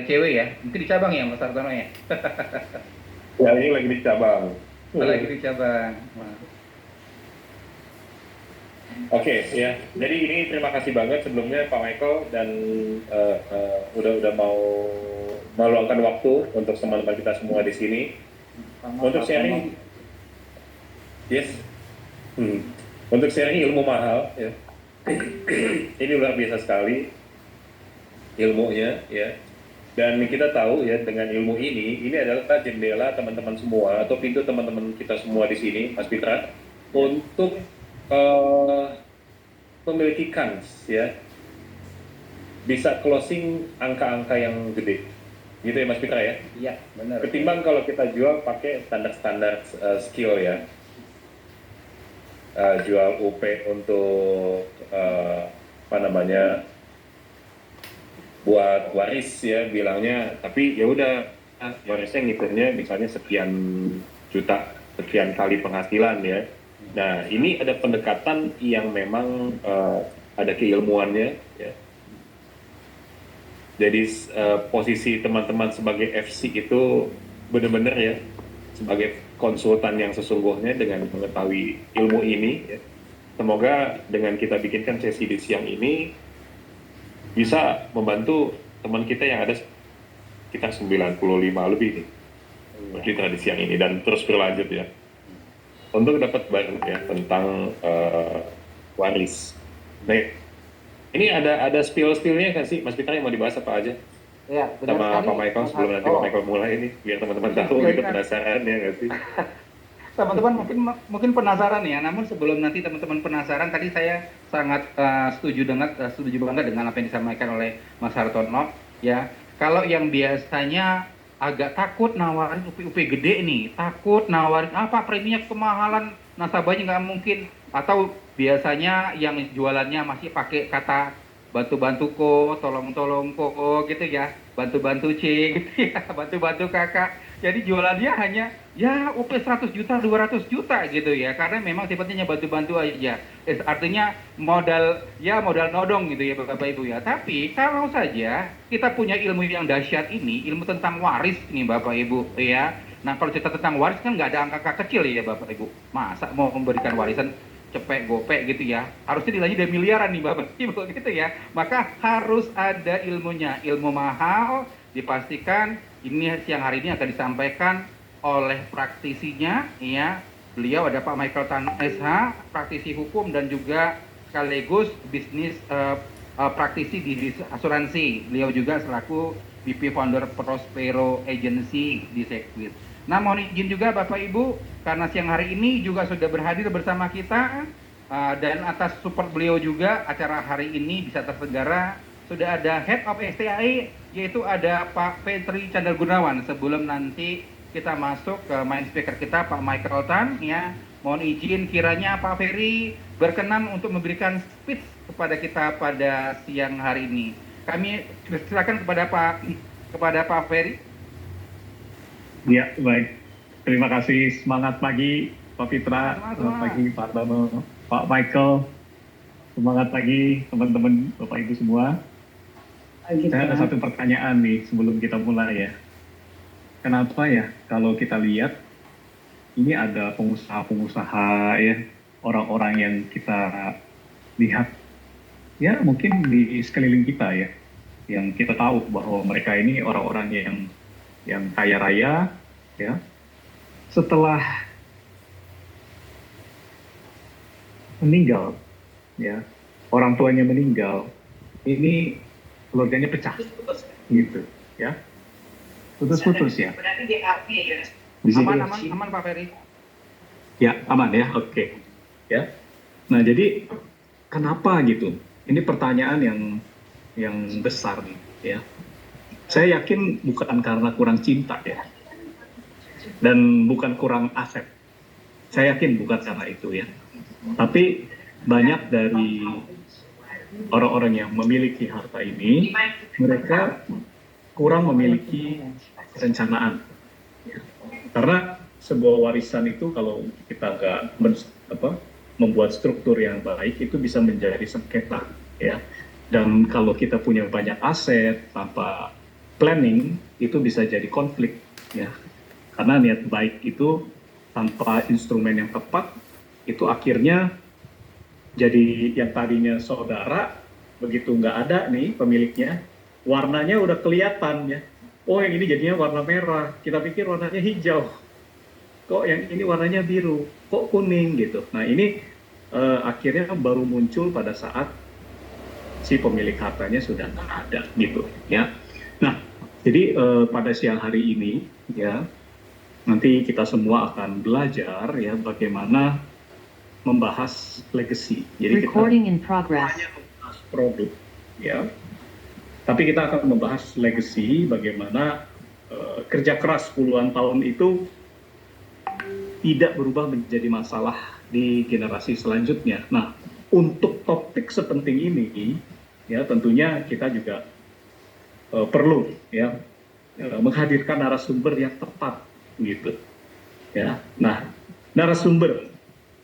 cewek ya, mungkin di cabang ya Mas Artono ya. Ya, ini lagi di cabang. Lagi di cabang. Oke, ya. Jadi ini terima kasih banget sebelumnya Pak Michael dan udah mau meluangkan waktu untuk teman-teman kita semua di sini untuk sharing, yes, untuk sharing ilmu mahal. Ya. Ini luar biasa sekali ilmunya, ya. Dan kita tahu ya dengan ilmu ini adalah jendela teman-teman semua atau pintu teman-teman kita semua di sini, Mas Fitra, untuk memiliki kans ya bisa closing angka-angka yang gede gitu ya Mas Fitra ya. Iya benar. Ketimbang kalau kita jual pakai standar-standar skill ya, jual UP untuk apa namanya buat waris ya bilangnya, tapi ya udah warisnya ngitungnya misalnya sekian juta, sekian kali penghasilan ya. Nah ini ada pendekatan yang memang ada keilmuannya ya. Jadi posisi teman-teman sebagai FC itu benar-benar ya sebagai konsultan yang sesungguhnya dengan mengetahui ilmu ini ya. Semoga dengan kita bikinkan sesi di siang ini bisa membantu teman kita yang ada sekitar 95 lebih nih di tradisi siang ini dan terus berlanjut ya untuk dapat baru ya tentang waris. Nah, ini ada spill-spillnya kan sih Mas Fitra yang mau dibahas apa aja? Ya, benar Sama sekali. Pak Michael sebelum nanti Pak Michael mulai ini biar teman-teman tahu gitu penasaran ya nggak sih? Teman-teman mungkin penasaran ya, namun sebelum nanti teman-teman penasaran, tadi saya sangat setuju banget dengan apa yang disampaikan oleh Mas Hartono ya. Kalau yang biasanya agak takut nawarin UP gede nih, takut nawarin apa preminya kemahalan, nasabahnya nggak mungkin, atau biasanya yang jualannya masih pakai kata bantu-bantu ko, tolong-tolong ko gitu ya, bantu-bantu C gitu ya, bantu-bantu kakak. Jadi jualannya hanya ya UP 100 juta, 200 juta gitu ya. Karena memang sifatnya bantu-bantu aja. Artinya modal nodong gitu ya Bapak Ibu ya. Tapi kalau saja kita punya ilmu yang dahsyat ini, ilmu tentang waris ini Bapak Ibu ya. Nah kalau cerita tentang waris kan nggak ada angka kecil ya Bapak Ibu. Masa mau memberikan warisan cepek gopek gitu ya, harusnya nilainya udah miliaran nih Bapak Ibu gitu ya. Maka harus ada ilmunya, ilmu mahal. Dipastikan ini siang hari ini akan disampaikan oleh praktisinya ya. Beliau ada Pak Michael Tan SH, praktisi hukum dan juga sekaligus bisnis praktisi di asuransi. Beliau juga selaku VP founder Prospero Agency di Sekwit. Nah, mohon izin juga Bapak Ibu, karena siang hari ini juga sudah berhadir bersama kita dan atas support beliau juga acara hari ini bisa terselenggara. Sudah ada Head of STAE, yaitu ada Pak Petri Chandra Gunawan. Sebelum nanti kita masuk ke main speaker kita, Pak Michael Tan, ya. Mohon izin kiranya Pak Ferry berkenan untuk memberikan speech kepada kita pada siang hari ini. Kami silakan kepada Pak Ferry. Ya, baik. Terima kasih. Semangat pagi, Pak Fitra. Selamat pagi, Pak Artono, Pak Michael. Semangat pagi, teman-teman, Bapak Ibu semua. Saya ada satu pertanyaan nih sebelum kita mulai ya. Kenapa ya kalau kita lihat ini ada pengusaha-pengusaha ya, orang-orang yang kita lihat ya mungkin di sekeliling kita ya, yang kita tahu bahwa mereka ini orang-orang yang kaya raya ya. Setelah meninggal ya, orang tuanya meninggal, ini keluarganya pecah gitu ya, putus ya. Berarti DAP ya. Aman Pak Ferry. Ya aman ya, oke. Ya. Nah jadi kenapa gitu? Ini pertanyaan yang besar nih ya. Saya yakin bukan karena kurang cinta ya, dan bukan kurang aset. Saya yakin bukan karena itu ya. Tapi banyak dari orang-orang yang memiliki harta ini, mereka kurang memiliki perencanaan. Karena sebuah warisan itu kalau kita nggak membuat struktur yang baik, itu bisa menjadi sengketa ya. Dan kalau kita punya banyak aset tanpa planning itu bisa jadi konflik, ya. Karena niat baik itu tanpa instrumen yang tepat, itu akhirnya jadi yang tadinya saudara, begitu nggak ada nih pemiliknya, warnanya udah kelihatan ya. Oh yang ini jadinya warna merah, kita pikir warnanya hijau, kok yang ini warnanya biru, kok kuning gitu. Nah ini akhirnya baru muncul pada saat si pemilik hartanya sudah nggak ada gitu ya. Nah jadi pada siang hari ini ya, nanti kita semua akan belajar ya bagaimana membahas legacy. Jadi Recording kita in progress. hanya membahas produk ya, tapi kita akan membahas legacy, bagaimana kerja keras puluhan tahun itu tidak berubah menjadi masalah di generasi selanjutnya. Nah, untuk topik sepenting ini ya tentunya kita juga perlu ya menghadirkan narasumber yang tepat gitu ya. Nah, narasumber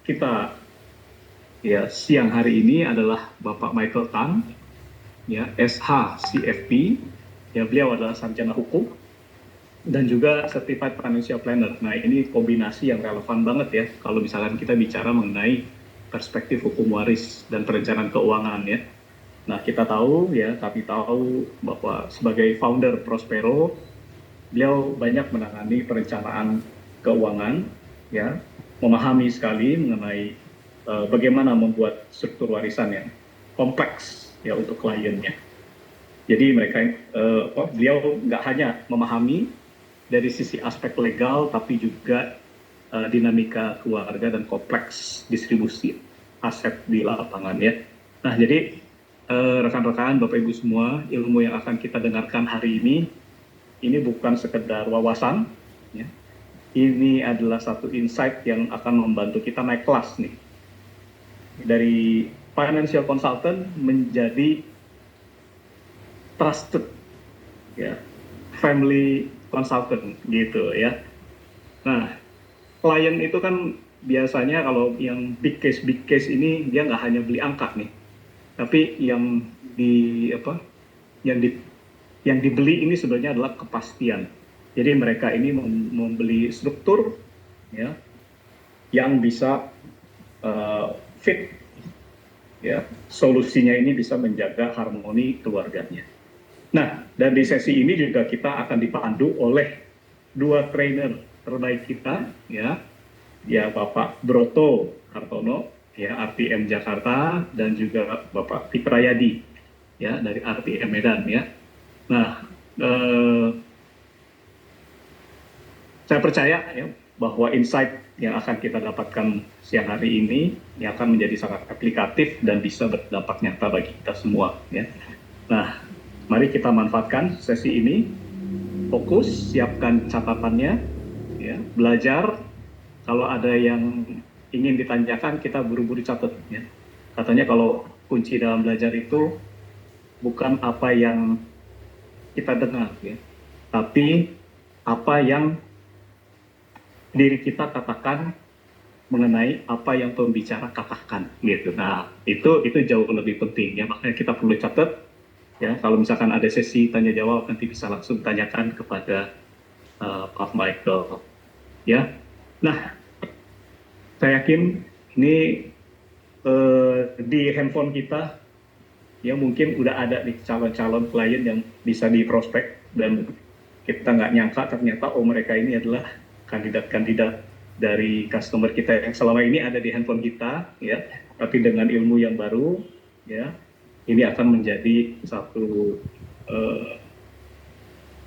kita ya siang hari ini adalah Bapak Michael Tan ya, SH CFP ya, beliau adalah sarjana hukum dan juga Certified Financial Planner. Nah ini kombinasi yang relevan banget ya kalau misalkan kita bicara mengenai perspektif hukum waris dan perencanaan keuangan ya. Nah kita tahu ya, kami tahu bahwa sebagai founder Prospero, beliau banyak menangani perencanaan keuangan ya, memahami sekali mengenai bagaimana membuat struktur warisan yang kompleks ya untuk kliennya. Jadi beliau nggak hanya memahami dari sisi aspek legal, tapi juga dinamika keluarga dan kompleks distribusi aset di lapangan ya. Nah jadi rekan-rekan, Bapak Ibu semua, ilmu yang akan kita dengarkan hari ini bukan sekedar wawasan, ya. Ini adalah satu insight yang akan membantu kita naik kelas nih. Dari financial consultant menjadi trusted, ya, family consultant gitu ya. Nah, klien itu kan biasanya kalau yang big case ini dia nggak hanya beli angka nih, tapi yang dibeli ini sebenarnya adalah kepastian. Jadi mereka ini membeli struktur ya yang bisa fit ya, solusinya ini bisa menjaga harmoni keluarganya. Nah, dan di sesi ini juga kita akan dipandu oleh dua trainer terbaik kita, ya Bapak Broto Hartono, ya RTM Jakarta, dan juga Bapak Fitrayadi, ya dari RTM Medan, ya. Nah, saya percaya ya bahwa insight yang akan kita dapatkan siang hari ini yang akan menjadi sangat aplikatif dan bisa berdampak nyata bagi kita semua, ya. Nah, mari kita manfaatkan sesi ini, fokus, siapkan catatannya, ya, belajar. Kalau ada yang ingin ditanyakan, kita buru-buru catat. Ya. Katanya kalau kunci dalam belajar itu bukan apa yang kita dengar, ya, tapi apa yang diri kita katakan mengenai apa yang pembicara katakan, gitu. Nah, itu jauh lebih penting, ya. Makanya kita perlu catat. Ya, kalau misalkan ada sesi tanya jawab nanti bisa langsung tanyakan kepada Pak Michael. Ya, nah saya yakin ini di handphone kita ya mungkin udah ada nih calon-calon klien yang bisa diprospek dan kita nggak nyangka ternyata mereka ini adalah kandidat-kandidat dari customer kita yang selama ini ada di handphone kita, ya. Tapi dengan ilmu yang baru, ya. Ini akan menjadi satu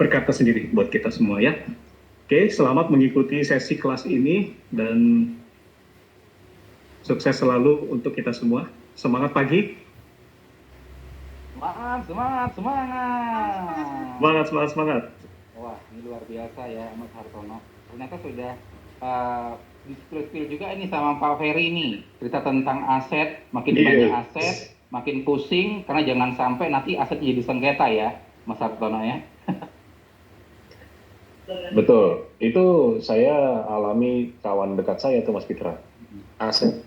berkat tersendiri buat kita semua ya. Oke, selamat mengikuti sesi kelas ini dan sukses selalu untuk kita semua. Semangat pagi. Semangat. Wah, ini luar biasa ya Mas Hartono. Ternyata sudah di-spill juga ini sama Pak Ferry nih. Cerita tentang aset, makin banyak aset, makin pusing, karena jangan sampai nanti aset jadi sengketa ya, Mas Hartono ya. Betul, itu saya alami kawan dekat saya tuh Mas Fitra. Aset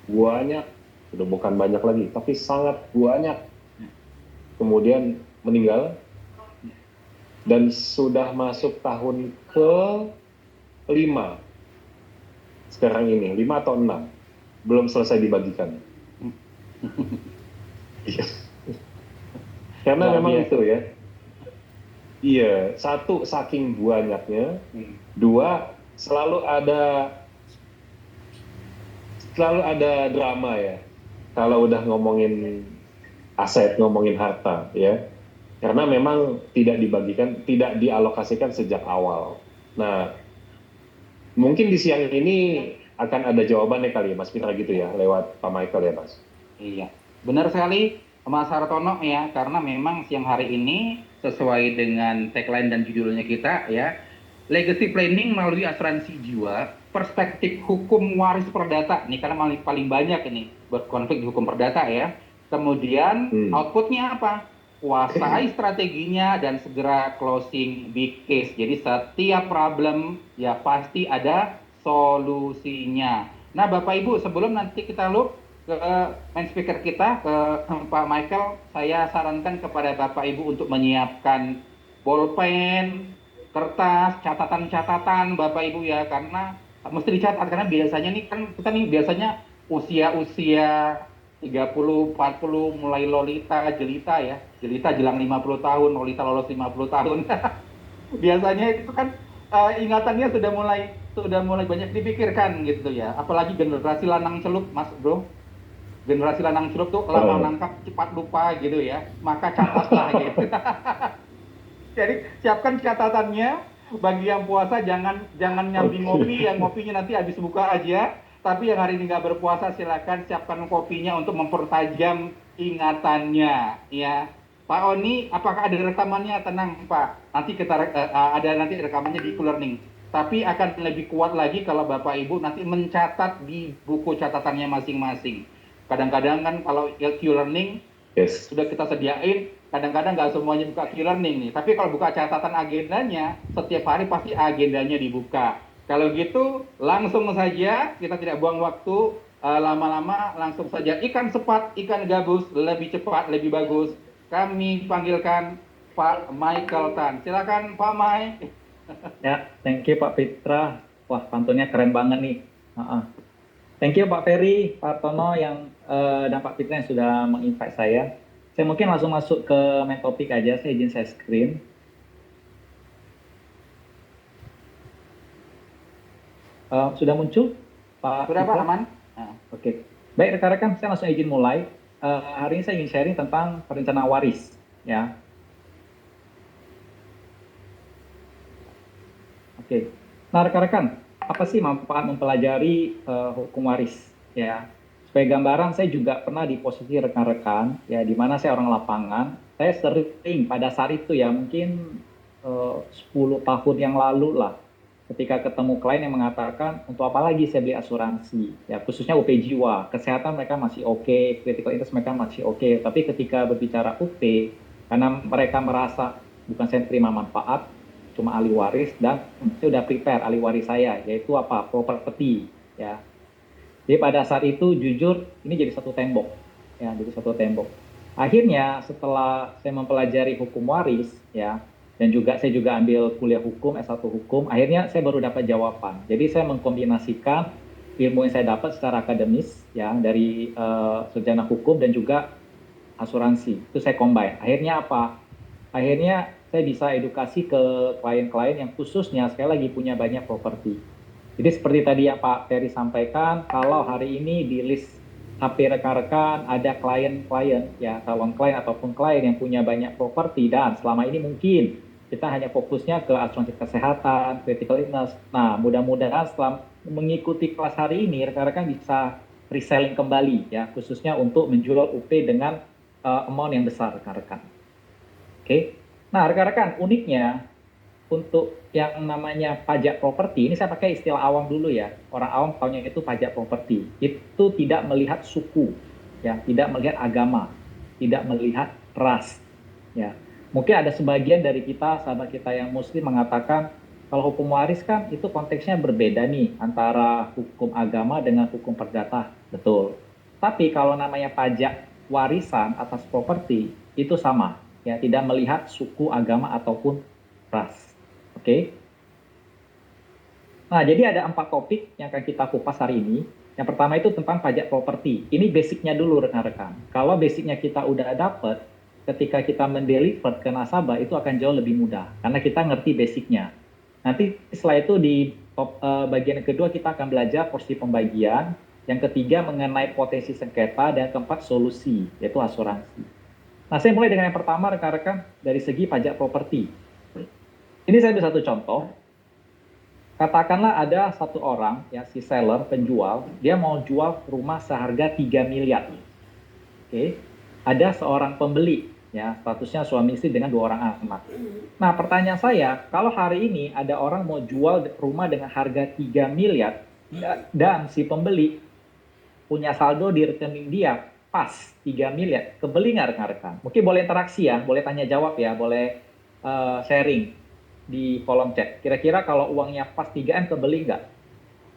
banyak, udah bukan banyak lagi, tapi sangat banyak. Kemudian meninggal dan sudah masuk tahun ke-5 sekarang ini, 5 atau 6, belum selesai dibagikan. Iya. Karena Luar memang biasa. itu ya. Iya, satu saking banyaknya, dua selalu ada drama ya. Kalau udah ngomongin aset, ngomongin harta ya. Karena memang tidak dibagikan, tidak dialokasikan sejak awal. Nah, mungkin di siang ini akan ada jawabannya kali ya Mas Fitra gitu ya, lewat Pak Michael ya Mas. Iya, benar sekali Mas Hartono ya, karena memang siang hari ini sesuai dengan tagline dan judulnya kita ya, legacy planning melalui asuransi jiwa, perspektif hukum waris perdata nih, karena paling banyak ini berkonflik di hukum perdata ya. Kemudian outputnya apa? Kuasai strateginya dan segera closing big case. Jadi setiap problem ya pasti ada solusinya. Nah, Bapak Ibu, sebelum nanti kita loop ke main speaker kita, ke Pak Michael, saya sarankan kepada Bapak Ibu untuk menyiapkan bolpen, kertas, catatan-catatan Bapak Ibu ya, karena mesti dicatat, karena biasanya nih kan kita nih biasanya usia-usia 30, 40 mulai lolita, jelita ya. Jelita jelang 50 tahun, lolita lolos 50 tahun. Biasanya itu kan ingatannya sudah mulai banyak dipikirkan gitu ya. Apalagi generasi lanang celup, Mas Bro. Generasi lanang celup tuh lama nangkap cepat lupa gitu ya. Maka catatlah gitu. Jadi siapkan catatannya. Bagi yang puasa jangan nyambi ngopi, yang ngopinya nanti habis buka aja. Tapi yang hari ini nggak berpuasa silakan siapkan kopinya untuk mempertajam ingatannya ya. Pak Oni, apakah ada rekamannya? Tenang Pak, nanti kita ada nanti rekamannya di Q-Learning. Tapi akan lebih kuat lagi kalau Bapak Ibu nanti mencatat di buku catatannya masing-masing. Kadang-kadang kan kalau Q-Learning sudah kita sediain, kadang-kadang nggak semuanya buka Q-Learning nih. Tapi kalau buka catatan agendanya, setiap hari pasti agendanya dibuka. Kalau gitu, langsung saja, kita tidak buang waktu, lama-lama langsung saja. Ikan sepat, ikan gabus, lebih cepat, lebih bagus. Kami panggilkan Pak Michael Tan. Silakan Pak Mai. Ya, thank you Pak Fitra. Wah, pantunnya keren banget nih. Thank you Pak Ferry, Pak Tono dan Pak Fitra yang sudah menginvite saya. Saya mungkin langsung masuk ke main topik aja. Saya izin share screen. Sudah muncul Pak Sudah Fitra? Pak, aman? Oke. Baik rekan-rekan, saya langsung izin mulai. Hari ini saya ingin sharing tentang perencanaan waris. Ya. Oke. Nah rekan-rekan, apa sih manfaat mempelajari hukum waris ya? Sebagai gambaran, saya juga pernah di posisi rekan-rekan ya, di mana saya orang lapangan. Saya sering pada saat itu ya, mungkin 10 tahun yang lalu lah, ketika ketemu klien yang mengatakan untuk apa lagi saya beli asuransi ya, khususnya UP jiwa, kesehatan mereka masih oke, critical illness mereka masih oke, tapi ketika berbicara UP, karena mereka merasa bukan saya terima manfaat, cuma ahli waris, dan saya sudah prepare ahli waris saya, yaitu apa? Properti ya. Jadi pada saat itu jujur ini jadi satu tembok ya, jadi satu tembok. Akhirnya setelah saya mempelajari hukum waris ya, dan saya juga ambil kuliah hukum, S1 hukum, akhirnya saya baru dapat jawaban. Jadi saya mengkombinasikan ilmu yang saya dapat secara akademis ya, dari sarjana hukum dan juga asuransi. Itu saya combine. Akhirnya apa? Akhirnya saya bisa edukasi ke klien-klien yang khususnya sekali lagi punya banyak properti. Jadi seperti tadi yang Pak Ferry sampaikan, kalau hari ini di list HP rekan-rekan ada klien-klien ya, calon klien ataupun klien yang punya banyak properti, dan selama ini mungkin kita hanya fokusnya ke asuransi kesehatan, critical illness. Nah, mudah-mudahan setelah mengikuti kelas hari ini rekan-rekan bisa reselling kembali ya, khususnya untuk menjual UP dengan amount yang besar rekan-rekan. Oke. Nah, rekan-rekan, uniknya untuk yang namanya pajak properti, ini saya pakai istilah awam dulu ya. Orang awam tahunya itu pajak properti. Itu tidak melihat suku, ya, tidak melihat agama, tidak melihat ras, ya. Mungkin ada sebagian dari kita, sahabat kita yang muslim mengatakan kalau hukum waris kan itu konteksnya berbeda nih antara hukum agama dengan hukum perdata, betul. Tapi kalau namanya pajak warisan atas properti itu sama, ya, tidak melihat suku, agama ataupun trust. Oke. Nah, jadi ada 4 topik yang akan kita kupas hari ini. Yang pertama itu tentang pajak properti. Ini basicnya dulu rekan-rekan. Kalau basicnya kita udah dapat, ketika kita mendeliver ke nasabah itu akan jauh lebih mudah. Karena kita ngerti basicnya. Nanti setelah itu di bagian kedua kita akan belajar porsi pembagian. Yang ketiga mengenai potensi sengketa. Dan keempat solusi, yaitu asuransi. Nah, saya mulai dengan yang pertama rekan-rekan dari segi pajak properti. Ini saya ambil satu contoh. Katakanlah ada satu orang, ya si seller, penjual, dia mau jual rumah seharga 3 miliar. Oke. Ada seorang pembeli, ya statusnya suami istri dengan 2 orang anak. Nah, pertanyaan saya, kalau hari ini ada orang mau jual rumah dengan harga 3 miliar dan si pembeli punya saldo di rekening dia pas 3 miliar, kebeli nggak rekan-rekan? Mungkin boleh interaksi ya, boleh tanya jawab ya, boleh sharing di kolom chat. Kira-kira kalau uangnya pas 3M kebeli nggak?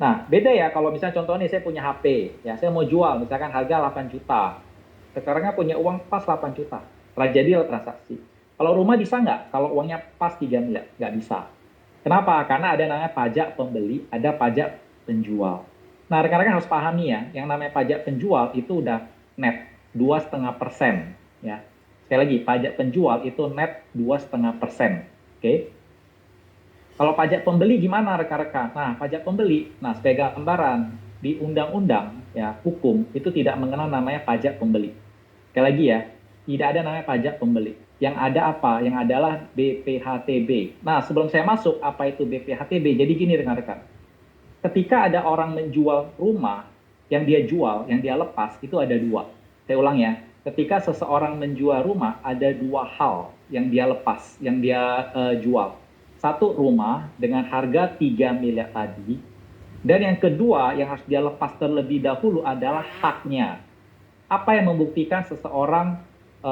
Nah, beda ya kalau misalnya contohnya saya punya HP, ya saya mau jual misalkan harga 8 juta. Sekarang punya uang pas 8 juta. Terjadi transaksi. Kalau rumah bisa nggak? Kalau uangnya pas 3 miliar? Nggak bisa. Kenapa? Karena ada namanya pajak pembeli, ada pajak penjual. Nah, rekan-rekan harus pahami ya, yang namanya pajak penjual itu udah net 2,5%. Ya. Sekali lagi, pajak penjual itu net 2,5%. Oke? Kalau pajak pembeli gimana rekan-rekan? Nah, pajak pembeli, nah sebagai gambaran di undang-undang ya hukum itu tidak mengenal namanya pajak pembeli. Sekali lagi ya, tidak ada namanya pajak pembeli. Yang ada apa? Yang adalah BPHTB. Nah, sebelum saya masuk apa itu BPHTB, jadi gini rekan-rekan. Ketika ada orang menjual rumah, yang dia jual, yang dia lepas, itu ada 2. Saya ulang ya, ketika seseorang menjual rumah, ada 2 hal yang dia lepas, yang dia jual. Satu, rumah dengan harga 3 miliar tadi. Dan yang kedua yang harus dia lepas terlebih dahulu adalah haknya. Apa yang membuktikan seseorang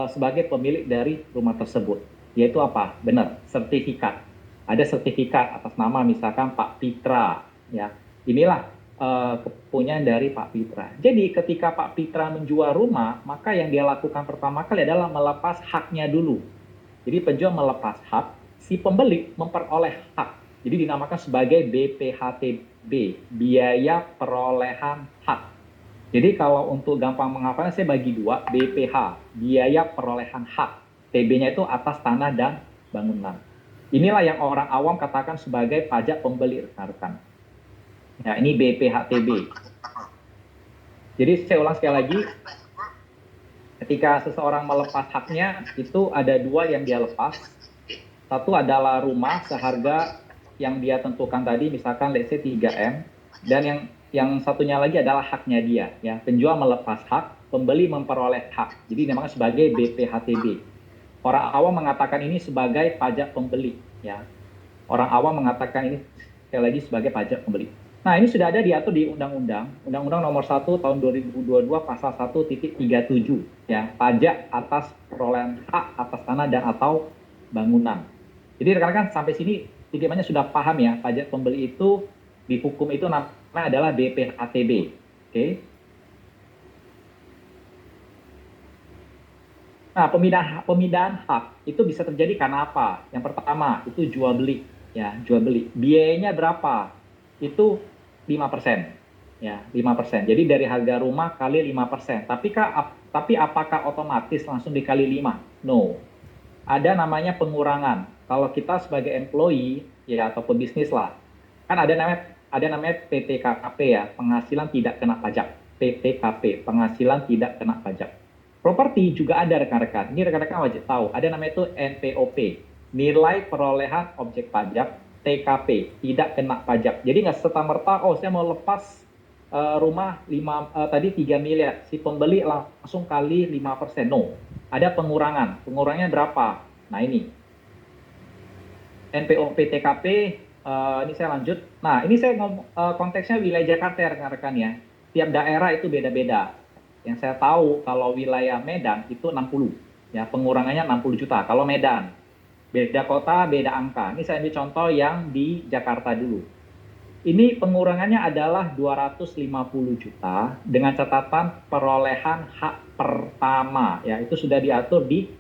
sebagai pemilik dari rumah tersebut? Yaitu apa? Benar, sertifikat. Ada sertifikat atas nama misalkan Pak Pitra. Ya, inilah kepunyaan dari Pak Pitra. Jadi ketika Pak Pitra menjual rumah, maka yang dia lakukan pertama kali adalah melepas haknya dulu. Jadi penjual melepas hak, si pembeli memperoleh hak. Jadi dinamakan sebagai BPHTB, biaya perolehan hak. Jadi kalau untuk gampang menghafalnya saya bagi 2, BPH, biaya perolehan hak. TB-nya itu atas tanah dan bangunan. Inilah yang orang awam katakan sebagai pajak pembeli rekan-rekan. Nah, ini BPHTB. Jadi saya ulang sekali lagi, ketika seseorang melepas haknya, itu ada 2 yang dia lepas. Satu adalah rumah seharga yang dia tentukan tadi, misalkan let's say 3M. Dan yang satunya lagi adalah haknya dia. Ya. Penjual melepas hak, pembeli memperoleh hak. Jadi namanya sebagai BPHTB. Orang awam mengatakan ini sebagai pajak pembeli. Ya. Orang awam mengatakan ini sekali lagi sebagai pajak pembeli. Nah, ini sudah ada diatur di Undang-Undang Nomor 1 Tahun 2022 Pasal 1.37. Ya, pajak atas perolehan hak atas tanah dan atau bangunan. Jadi rekan-rekan sampai sini setidaknya sudah paham ya, pajak pembeli itu di hukum itu namanya adalah BPHTB. Oke. Nah, pemindahan hak itu bisa terjadi karena apa? Yang pertama itu jual beli, ya, jual beli. Biayanya berapa? Itu 5%. Ya, 5%. Jadi dari harga rumah kali 5%. Tapi apakah otomatis langsung dikali 5? No. Ada namanya pengurangan. Kalau kita sebagai employee ya atau pebisnis lah, kan ada namanya PTKP ya, penghasilan tidak kena pajak. PTKP, penghasilan tidak kena pajak. Properti juga ada rekan-rekan. Ini rekan-rekan wajib tahu. Ada namanya itu NPOP, nilai perolehan objek pajak. TKP, tidak kena pajak. Jadi nggak serta-merta, oh saya mau lepas rumah 3 miliar, si pembeli langsung kali 5%. No, ada pengurangan. Pengurangannya berapa? Nah ini, NPOP TKP, ini saya lanjut. Nah ini saya konteksnya wilayah Jakarta ya rekan-rekan ya. Tiap daerah itu beda-beda. Yang saya tahu kalau wilayah Medan itu 60, ya pengurangannya 60 juta. Kalau Medan, beda kota, beda angka. Ini saya ambil contoh yang di Jakarta dulu. Ini pengurangannya adalah 250 juta dengan catatan perolehan hak pertama. Ya, itu sudah diatur di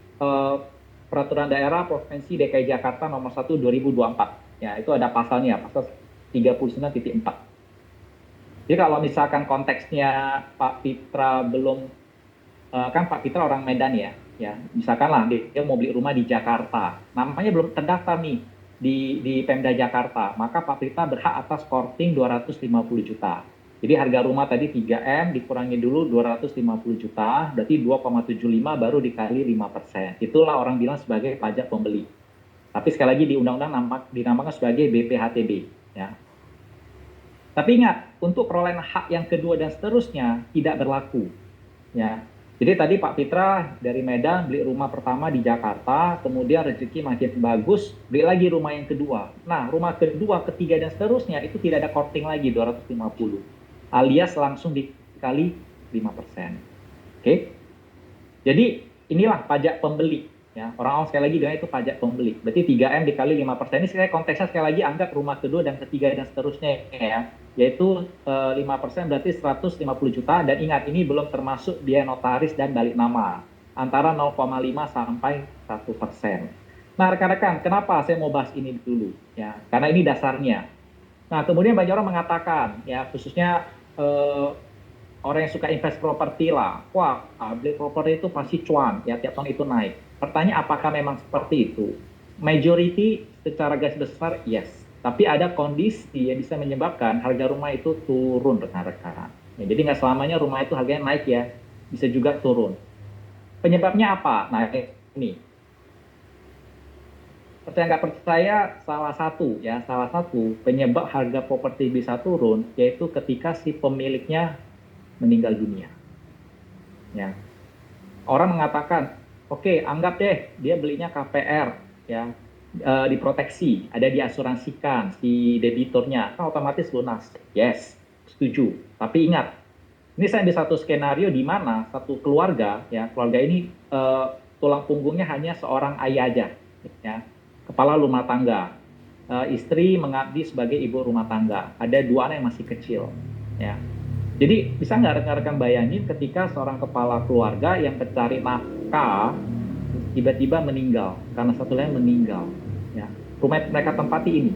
Peraturan Daerah Provinsi DKI Jakarta nomor 1 2024. Ya, itu ada pasalnya, pasal 39.4. Jadi kalau misalkan konteksnya Pak Pitra belum, kan Pak Pitra orang Medan ya, misalkan lah dia mau beli rumah di Jakarta, namanya belum terdaftar nih di Pemda Jakarta, maka Pak Pitra berhak atas korting 250 juta. Jadi harga rumah tadi 3M dikurangi dulu 250 juta, berarti 2,75 baru dikali 5%. Itulah orang bilang sebagai pajak pembeli. Tapi sekali lagi di undang-undang dinamakan sebagai BPHTB. Ya. Tapi ingat, untuk perolehan hak yang kedua dan seterusnya tidak berlaku. Ya. Jadi tadi Pak Pitra dari Medan beli rumah pertama di Jakarta, kemudian rezeki makin bagus, beli lagi rumah yang kedua. Nah, rumah kedua, ketiga, dan seterusnya itu tidak ada korting lagi 250. Alias langsung dikali 5%. Oke? Jadi inilah pajak pembeli. Ya, orang sekali lagi bilang itu pajak pembeli. Berarti 3M dikali 5%. Ini saya konteksnya sekali lagi anggap rumah kedua dan ketiga dan seterusnya ya. Yaitu 5% berarti 150 juta. Dan ingat ini belum termasuk biaya notaris dan balik nama. Antara 0,5 sampai 1%. Nah rekan-rekan, kenapa saya mau bahas ini dulu? Ya, karena ini dasarnya. Nah kemudian banyak orang mengatakan, ya khususnya orang yang suka invest properti lah, wah beli properti itu pasti cuan, ya tiap tahun itu naik. Pertanyaan apakah memang seperti itu? Majority secara garis besar yes, tapi ada kondisi yang bisa menyebabkan harga rumah itu turun rekan-rekan. Ya, jadi nggak selamanya rumah itu harganya naik ya, bisa juga turun. Penyebabnya apa? Nah ini, percaya nggak percaya, salah satu penyebab harga properti bisa turun yaitu ketika si pemiliknya meninggal dunia. Ya, orang mengatakan, oke, anggap deh dia belinya KPR, ya, diproteksi, ada diasuransikan si debiturnya, kan otomatis lunas. Yes, setuju. Tapi ingat, ini saya di satu skenario di mana satu keluarga, ya, keluarga ini tulang punggungnya hanya seorang ayah aja, ya, kepala rumah tangga, istri mengabdi sebagai ibu rumah tangga, ada 2 anak yang masih kecil, ya. Jadi bisa nggak rekan-rekan bayangin ketika seorang kepala keluarga yang mencari nafkah tiba-tiba meninggal karena satu lain meninggal, ya. Rumah mereka tempati ini.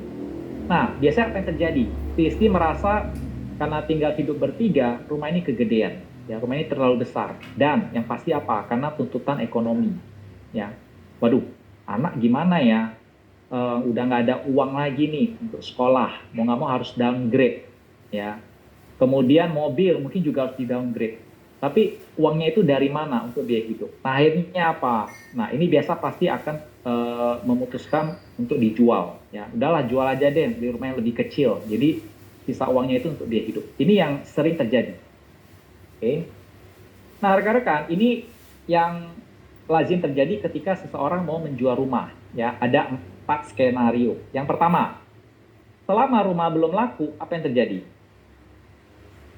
Nah biasanya apa yang terjadi? Si istri merasa karena tinggal hidup bertiga, rumah ini kegedean, ya, rumah ini terlalu besar. Dan yang pasti apa? Karena tuntutan ekonomi, ya. Waduh, anak gimana ya? Udah nggak ada uang lagi nih untuk sekolah, mau nggak mau harus downgrade, ya. Kemudian mobil mungkin juga harus di-downgrade. Tapi uangnya itu dari mana untuk biaya hidup? Nah akhirnya apa? Nah ini biasa pasti akan memutuskan untuk dijual. Ya, udahlah jual aja deh, beli rumah yang lebih kecil. Jadi sisa uangnya itu untuk biaya hidup. Ini yang sering terjadi. Oke. Nah rekan-rekan, ini yang lazim terjadi ketika seseorang mau menjual rumah. Ya, ada 4 skenario. Yang pertama, selama rumah belum laku, apa yang terjadi?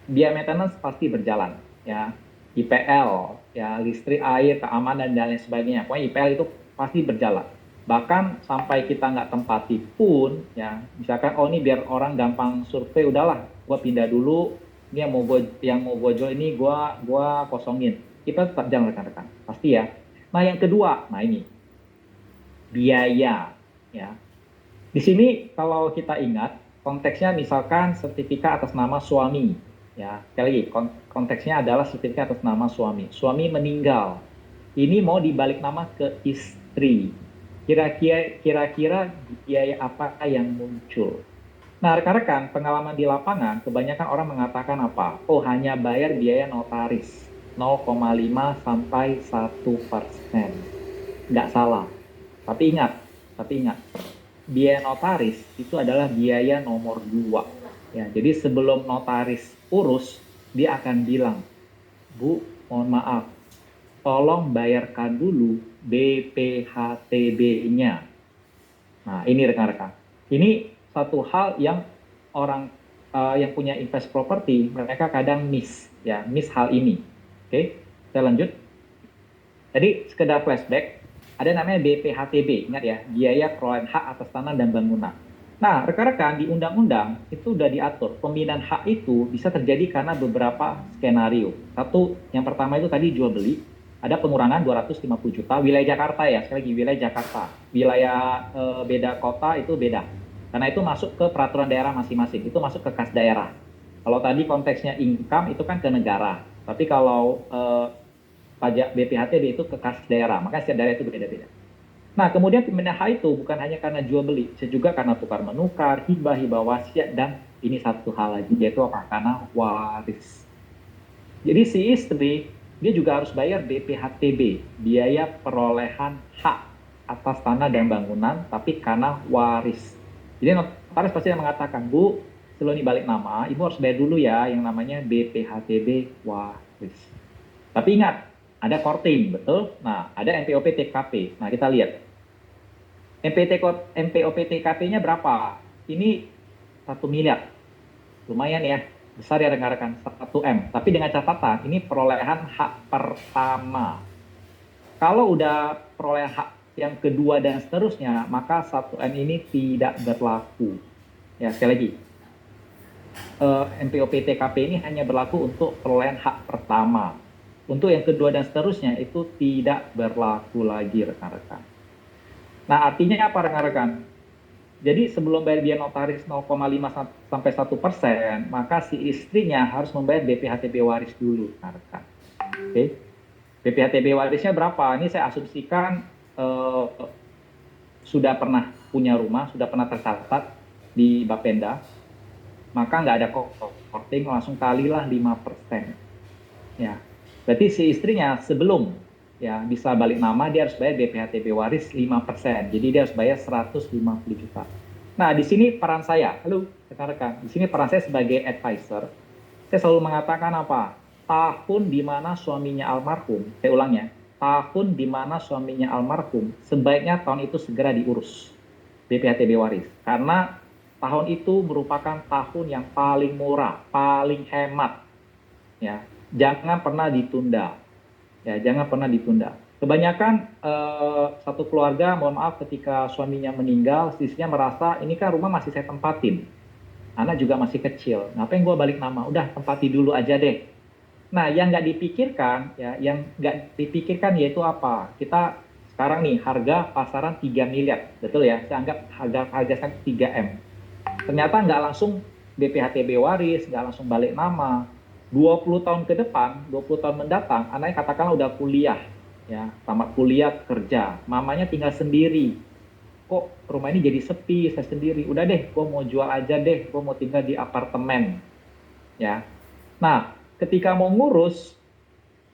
Biaya maintenance pasti berjalan, ya, IPL, ya, listrik, air, keamanan dan lain sebagainya. Pokoknya IPL itu pasti berjalan. Bahkan sampai kita nggak tempati pun, ya, misalkan oh ini biar orang gampang survei, udahlah, gua pindah dulu, ini yang mau gua jual ini gua kosongin. Kita tetap jalan rekan-rekan, pasti ya. Nah yang kedua, nah ini biaya, ya. Di sini kalau kita ingat konteksnya misalkan sertifikat atas nama suami. Ya, sekali lagi konteksnya adalah sertifikat atas nama suami. Suami meninggal. Ini mau dibalik nama ke istri. Kira-kira biaya apa yang muncul? Nah, rekan-rekan, pengalaman di lapangan, kebanyakan orang mengatakan apa? Oh, hanya bayar biaya notaris 0,5 sampai 1%. Nggak salah. Tapi ingat, biaya notaris itu adalah biaya nomor 2. Ya, jadi sebelum notaris urus, dia akan bilang, Bu, mohon maaf, tolong bayarkan dulu BPHTB-nya. Nah, ini rekan-rekan. Ini satu hal yang orang yang punya invest property, mereka kadang miss hal ini. Oke, saya lanjut. Tadi sekedar flashback, ada namanya BPHTB, ingat ya, biaya perolehan hak atas tanah dan bangunan. Nah, rekan-rekan, di undang-undang itu sudah diatur, pemindahan hak itu bisa terjadi karena beberapa skenario. Satu, yang pertama itu tadi jual beli, ada pengurangan 250 juta. Wilayah Jakarta ya, sekali lagi wilayah Jakarta. Wilayah beda kota itu beda. Karena itu masuk ke peraturan daerah masing-masing, itu masuk ke kas daerah. Kalau tadi konteksnya income itu kan ke negara. Tapi kalau pajak BPHTB itu ke kas daerah, maka setiap daerah itu beda-beda. Nah, kemudian pemindahan hak itu bukan hanya karena jual beli, bisa juga karena tukar menukar, hibah wasiat, dan ini satu hal lagi, yaitu apa? Karena waris. Jadi si istri, dia juga harus bayar BPHTB, biaya perolehan hak atas tanah dan bangunan, tapi karena waris. Jadi notaris pasti mengatakan, Bu, sebelum ini balik nama, Ibu harus bayar dulu ya yang namanya BPHTB waris. Tapi ingat, ada korting, betul? Nah, ada MPOP TKP. Nah, kita lihat. MPOP TKP-nya berapa? Ini 1 miliar. Lumayan ya. Besar ya rekan-rekan, 1 M. Tapi dengan catatan, ini perolehan hak pertama. Kalau udah perolehan hak yang kedua dan seterusnya, maka 1 M ini tidak berlaku. Ya, sekali lagi. MPOP TKP ini hanya berlaku untuk perolehan hak pertama. Untuk yang kedua dan seterusnya itu tidak berlaku lagi rekan-rekan. Nah, artinya apa rekan-rekan? Jadi sebelum bayar biaya notaris 0,5 sampai 1%, maka si istrinya harus membayar BPHTB waris dulu rekan-rekan. Oke. BPHTB warisnya berapa? Ini saya asumsikan sudah pernah punya rumah, sudah pernah tercatat di Bapenda, maka nggak ada korting, langsung kalilah 5%. Ya. Berarti si istrinya sebelum ya bisa balik nama, dia harus bayar BPHTB waris 5%. Jadi dia harus bayar 150 juta. Nah, di sini peran saya, halo rekan-rekan, di sini peran saya sebagai advisor, saya selalu mengatakan apa? Tahun di mana suaminya almarhum, saya ulangnya, tahun di mana suaminya almarhum, sebaiknya tahun itu segera diurus BPHTB waris. Karena tahun itu merupakan tahun yang paling murah, paling hemat. Ya, jangan pernah ditunda. Ya, jangan pernah ditunda. Kebanyakan satu keluarga, mohon maaf, ketika suaminya meninggal, istrinya merasa ini kan rumah masih saya tempatin, anak juga masih kecil, ngapain gue balik nama? Udah tempati dulu aja deh. Nah, yang nggak dipikirkan, ya, yang nggak dipikirkan yaitu apa? Kita sekarang nih harga pasaran 3 miliar, betul ya? Saya anggap harga 3 M. Ternyata nggak langsung BPHTB waris, nggak langsung balik nama. 20 tahun ke depan, 20 tahun mendatang, anaknya katakanlah udah kuliah, ya, tamat kuliah, kerja, mamanya tinggal sendiri. Kok rumah ini jadi sepi, saya sendiri. Udah deh, gue mau jual aja deh, gue mau tinggal di apartemen. Ya. Nah, ketika mau ngurus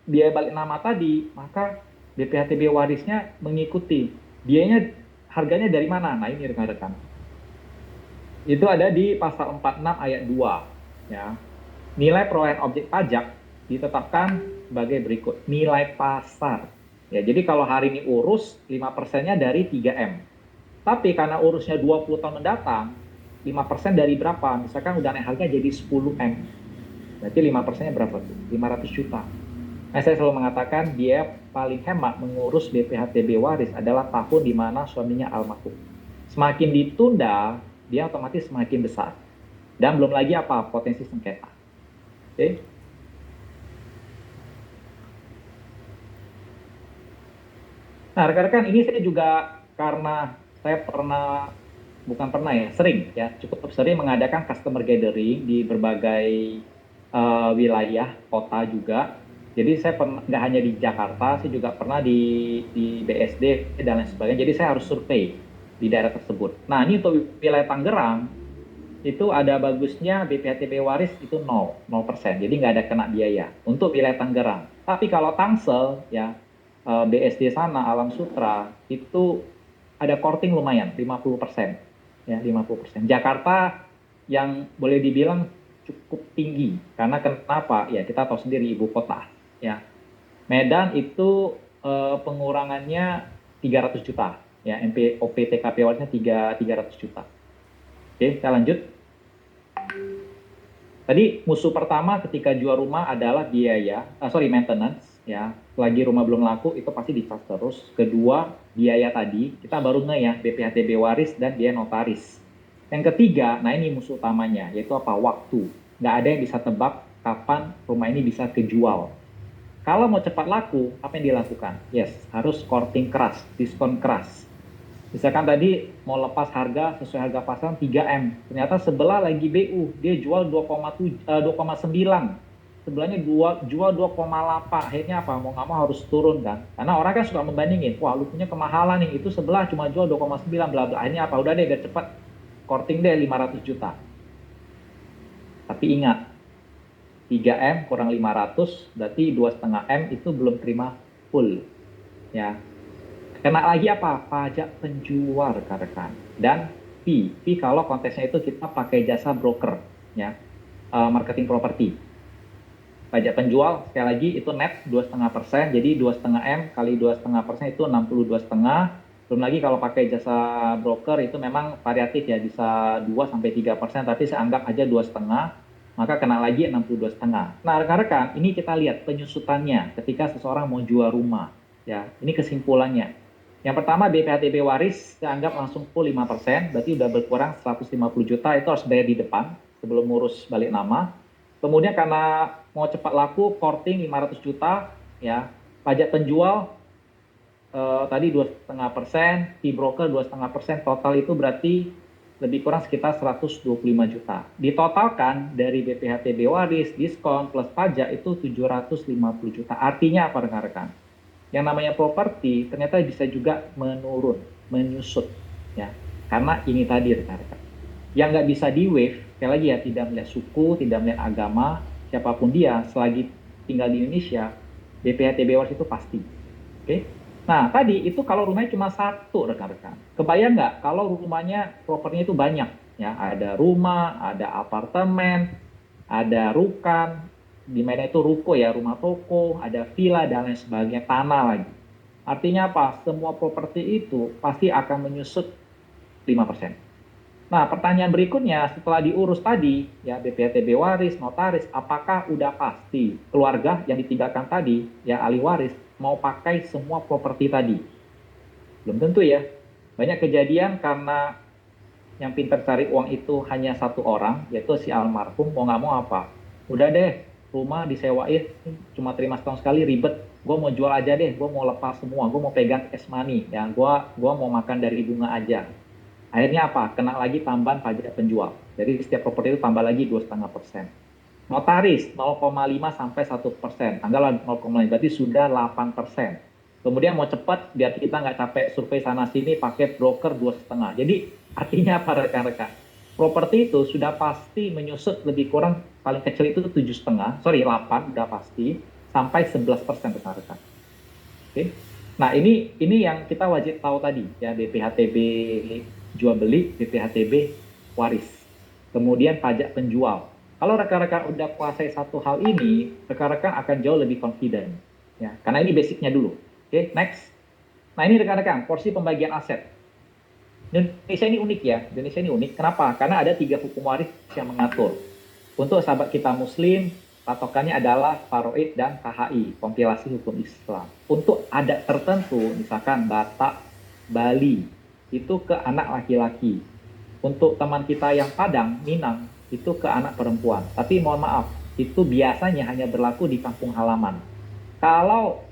biaya balik nama tadi, maka BPHTB warisnya mengikuti. Biayanya, harganya dari mana? Nah, ini rekan-rekan. Itu ada di pasal 46 ayat 2, ya. Nilai perolehan objek pajak ditetapkan sebagai berikut. Nilai pasar. Ya, jadi kalau hari ini urus, 5%-nya dari 3M. Tapi karena urusnya 20 tahun mendatang, 5% dari berapa? Misalkan udah naik harga jadi 10M. Berarti 5%-nya berapa tuh? 500 juta. Nah, saya selalu mengatakan dia paling hemat mengurus BPHTB waris adalah tahun di mana suaminya almarhum. Semakin ditunda, dia otomatis semakin besar. Dan belum lagi apa? Potensi sengketa. Oke. Nah, rekan-rekan, ini saya juga karena saya sering ya, cukup sering mengadakan customer gathering di berbagai wilayah, kota juga. Jadi saya nggak hanya di Jakarta, saya juga pernah di BSD dan lain sebagainya. Jadi saya harus survei di daerah tersebut. Nah, ini untuk wilayah Tangerang, itu ada bagusnya BPHTB waris itu 0%. Jadi nggak ada kena biaya untuk wilayah Tangerang. Tapi kalau Tangsel, ya, BSD sana, Alam Sutra, itu ada korting lumayan, 50%. Ya, 50%. Jakarta yang boleh dibilang cukup tinggi. Karena kenapa? Ya, kita tahu sendiri ibu kota. Ya. Medan itu pengurangannya 300 juta. Ya, MPOP TKP warisnya 300 juta. Oke, kita lanjut. Tadi musuh pertama ketika jual rumah adalah maintenance. Ya, lagi rumah belum laku itu pasti dicas terus. Kedua, biaya tadi kita baru ya, BPHTB waris dan biaya notaris. Yang ketiga, nah ini musuh utamanya, yaitu apa? Waktu. Nggak ada yang bisa tebak kapan rumah ini bisa kejual. Kalau mau cepat laku, apa yang dilakukan? Yes, harus courting keras, diskon keras. Misalkan tadi mau lepas harga sesuai harga pasaran 3M, ternyata sebelah lagi BU, dia jual 2,9, sebelahnya jual 2,8, akhirnya apa? Mau nggak mau harus turun kan? Karena orang kan suka membandingin, wah lu punya kemahalan nih, itu sebelah cuma jual 2,9, bla bla. Akhirnya apa? Udah deh, biar cepat, courting deh 500 juta. Tapi ingat, 3M kurang 500, berarti 2,5M itu belum terima full. Ya, kena lagi apa? Pajak penjual rekan-rekan. Dan fee kalau konteksnya itu kita pakai jasa broker, ya, marketing properti. Pajak penjual sekali lagi itu net 2,5%, jadi 2,5M kali 2,5% itu 62,5. Belum lagi kalau pakai jasa broker itu memang variatif ya, bisa 2-3%, tapi saya anggap aja 2,5, maka kena lagi 62,5. Nah rekan-rekan, ini kita lihat penyusutannya ketika seseorang mau jual rumah. Ya, ini kesimpulannya. Yang pertama BPHTB waris, saya anggap langsung full 5%, berarti udah berkurang 150 juta, itu harus bayar di depan sebelum ngurus balik nama. Kemudian karena mau cepat laku, courting 500 juta, ya, pajak penjual tadi 2,5%, fee broker 2,5%, total itu berarti lebih kurang sekitar 125 juta. Ditotalkan dari BPHTB waris, diskon, plus pajak itu 750 juta. Artinya apa rekan-rekan? Yang namanya properti ternyata bisa juga menurun, menyusut. Ya, karena ini tadi rekan-rekan. Yang nggak bisa di-waive, sekali lagi ya, tidak melihat suku, tidak melihat agama, siapapun dia, selagi tinggal di Indonesia, BPHTB waris itu pasti. Oke? Nah, tadi itu kalau rumahnya cuma satu, rekan-rekan. Kebayang nggak kalau rumahnya, propertinya itu banyak. Ya, ada rumah, ada apartemen, ada rukan, di mana itu ruko ya, rumah toko, ada villa, dan lain sebagainya, tanah lagi. Artinya apa? Semua properti itu pasti akan menyusut 5%. Nah, pertanyaan berikutnya, setelah diurus tadi, ya BPHTB waris, notaris, apakah udah pasti keluarga yang ditinggalkan tadi, ya ahli waris, mau pakai semua properti tadi? Belum tentu ya. Banyak kejadian karena yang pintar cari uang itu hanya satu orang, yaitu si almarhum, mau nggak mau apa? Udah deh, rumah disewain, cuma terima setahun sekali, ribet. Gue mau jual aja deh, gue mau lepas semua, gue mau pegang cash money, ya gue mau makan dari bunga aja. Akhirnya apa? Kena lagi tambahan pajak penjual. Jadi setiap properti itu tambah lagi 2,5%. Notaris 0,5 sampai 1%. Anggaplah 0,5, berarti sudah 8%. Kemudian mau cepat, biar kita nggak capek survei sana-sini, pakai broker 2,5. Jadi artinya apa rekan-rekan? Properti itu sudah pasti menyusut lebih kurang, paling kecil itu 7,5, 8 udah pasti, sampai 11% rekan-rekan. Oke? Nah ini yang kita wajib tahu tadi, ya BPHTB jual beli, BPHTB waris, kemudian pajak penjual. Kalau rekan-rekan udah kuasai satu hal ini, rekan-rekan akan jauh lebih confident, ya, karena ini basicnya dulu. Oke, next. Nah ini rekan-rekan, porsi pembagian aset. Indonesia ini unik ya, Indonesia ini unik. Kenapa? Karena ada 3 hukum waris yang mengatur. Untuk sahabat kita Muslim, patokannya adalah Faraid dan KHI, kompilasi hukum Islam. Untuk adat tertentu, misalkan Batak, Bali, itu ke anak laki-laki. Untuk teman kita yang Padang, Minang, itu ke anak perempuan. Tapi mohon maaf, itu biasanya hanya berlaku di kampung halaman. Kalau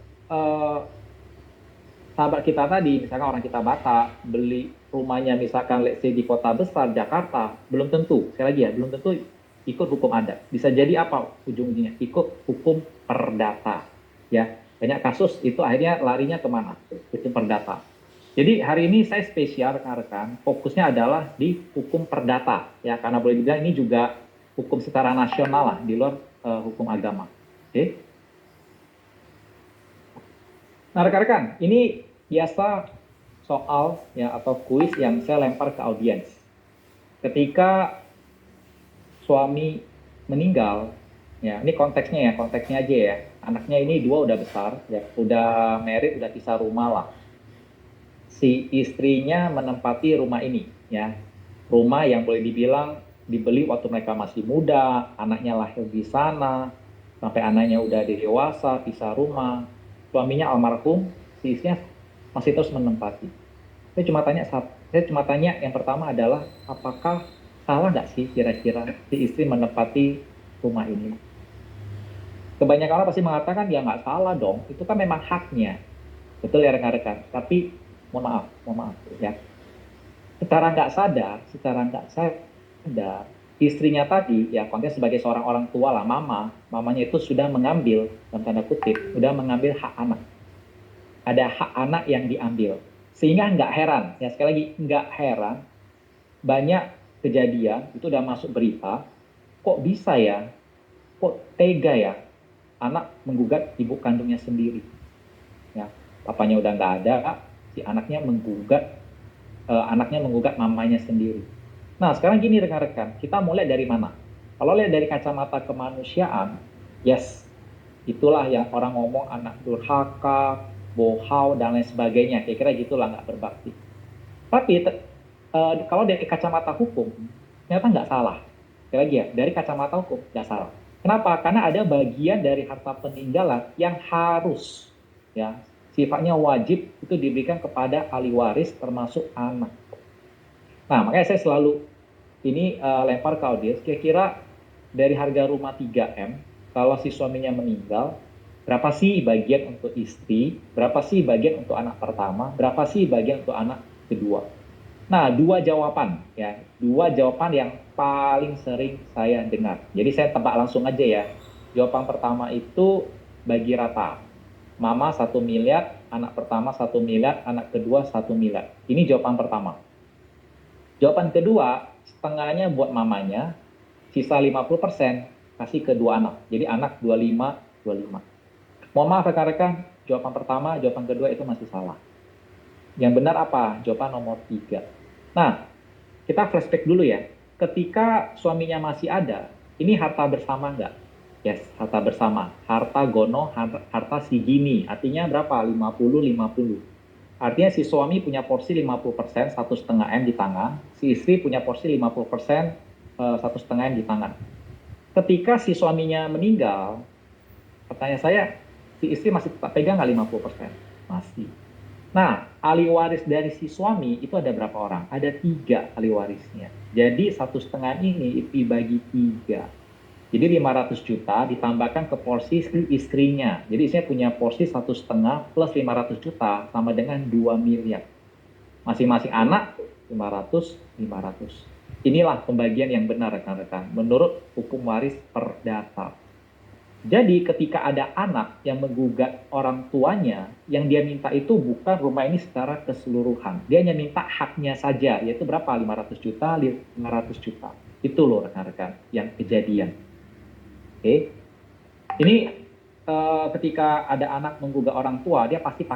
sahabat kita tadi, misalkan orang kita Batak, beli rumahnya misalkan let's say di kota besar, Jakarta, belum tentu, sekali lagi ya, belum tentu ikut hukum adat. Bisa jadi apa ujung-ujungnya? Ikut hukum perdata. Ya, banyak kasus itu akhirnya larinya kemana? Hukum perdata. Jadi hari ini saya spesial rekan-rekan, fokusnya adalah di hukum perdata, ya karena boleh dibilang ini juga hukum secara nasional lah, di luar hukum agama. Oke? Nah rekan-rekan, ini biasa soal ya atau kuis yang saya lempar ke audiens. Ketika suami meninggal, ya ini konteksnya aja ya, anaknya ini 2 udah besar, ya udah married, udah pisah rumah lah. Si istrinya menempati rumah ini, ya rumah yang boleh dibilang dibeli waktu mereka masih muda, anaknya lahir di sana, sampai anaknya udah dewasa, pisah rumah, suaminya almarhum, si istrinya masih terus menempati. Saya cuma tanya yang pertama adalah apakah salah nggak sih kira-kira si istri menempati rumah ini? Kebanyakan orang pasti mengatakan ya nggak salah dong, itu kan memang haknya, betul ya rekan-rekan. Tapi mohon maaf ya, secara nggak sadar, istrinya tadi ya konten sebagai seorang orang tua lah, mamanya itu sudah mengambil dalam tanda kutip, sudah mengambil hak anak. Ada hak anak yang diambil, sehingga nggak heran ya, sekali lagi nggak heran banyak kejadian itu udah masuk berita, kok bisa ya, kok tega ya anak menggugat ibu kandungnya sendiri ya, papanya udah nggak ada, si anaknya menggugat mamanya sendiri. Nah sekarang gini rekan-rekan, kita mulai dari mana? Kalau lihat dari kacamata kemanusiaan, yes, itulah yang orang ngomong anak durhaka, bohau dan lain sebagainya, kira-kira gitulah, nggak berbakti. Tapi kalau dari kacamata hukum, ternyata nggak salah. Sekali lagi ya, dari kacamata hukum nggak salah. Kenapa? Karena ada bagian dari harta peninggalan yang harus, ya, sifatnya wajib itu diberikan kepada ahli waris termasuk anak. Nah, makanya saya selalu ini lempar ke audiens, kira-kira dari harga rumah 3M, kalau si suaminya meninggal, berapa sih bagian untuk istri, berapa sih bagian untuk anak pertama, berapa sih bagian untuk anak kedua. Nah, dua jawaban yang paling sering saya dengar. Jadi saya tebak langsung aja ya. Jawaban pertama itu bagi rata. Mama 1 miliar, anak pertama 1 miliar, anak kedua 1 miliar. Ini jawaban pertama. Jawaban kedua, setengahnya buat mamanya, sisa 50% kasih ke dua anak. Jadi anak 25, 25. Mohon maaf rekan-rekan, jawaban pertama, jawaban kedua itu masih salah. Yang benar apa? Jawaban nomor 3. Nah, kita flashback dulu ya. Ketika suaminya masih ada, ini harta bersama nggak? Yes, harta bersama. Harta gono, harta sigini. Artinya berapa? 50-50. Artinya si suami punya porsi 50%, 1,5 M di tangan. Si istri punya porsi 50%, 1,5 M di tangan. Ketika si suaminya meninggal, pertanyaan saya, si istri masih tetap pegang nggak 50%? Masih. Nah, ahli waris dari si suami itu ada berapa orang? Ada 3 ahli warisnya. Jadi 1,5 ini dibagi 3. Jadi 500 juta ditambahkan ke porsi istrinya. Jadi istrinya punya porsi 1,5 plus 500 juta sama dengan 2 miliar. Masing-masing anak 500, 500. Inilah pembagian yang benar rekan-rekan menurut hukum waris perdata. Jadi ketika ada anak yang menggugat orang tuanya, yang dia minta itu bukan rumah ini secara keseluruhan. Dia hanya minta haknya saja, yaitu berapa? 500 juta, 500 juta. Itu loh rekan-rekan yang kejadian. Oke. Ini ketika ada anak menggugat orang tua, dia pasti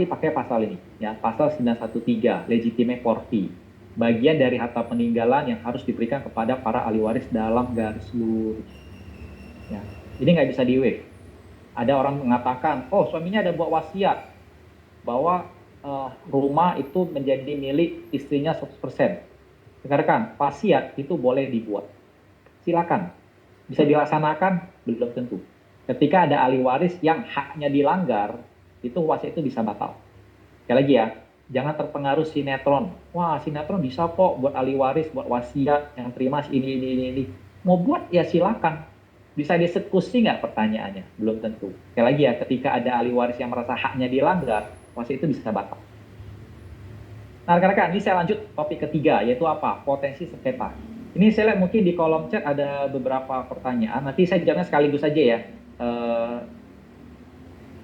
pakai pasal ini, ya, pasal 913, legitimate property. Bagian dari harta peninggalan yang harus diberikan kepada para ahli waris dalam garis lurus. Ya. Ini nggak bisa di-waive. Ada orang mengatakan, oh suaminya ada buat wasiat bahwa rumah itu menjadi milik istrinya 100%. Rekan-rekan, wasiat itu boleh dibuat. Silakan. Bisa dilaksanakan? Belum tentu. Ketika ada ahli waris yang haknya dilanggar, itu wasiat itu bisa batal. Sekali lagi ya, jangan terpengaruh sinetron. Wah, sinetron bisa kok buat ahli waris, buat wasiat, yang terima ini. Mau buat ya silakan. Bisa dieksekusi nggak pertanyaannya? Belum tentu. Sekali lagi ya, ketika ada ahli waris yang merasa haknya dilanggar, wasiat itu bisa batal. Nah rekan-rekan, ini saya lanjut topik ketiga, yaitu apa? Potensi sengketa. Ini saya lihat mungkin di kolom chat ada beberapa pertanyaan. Nanti saya jawabnya sekaligus saja ya,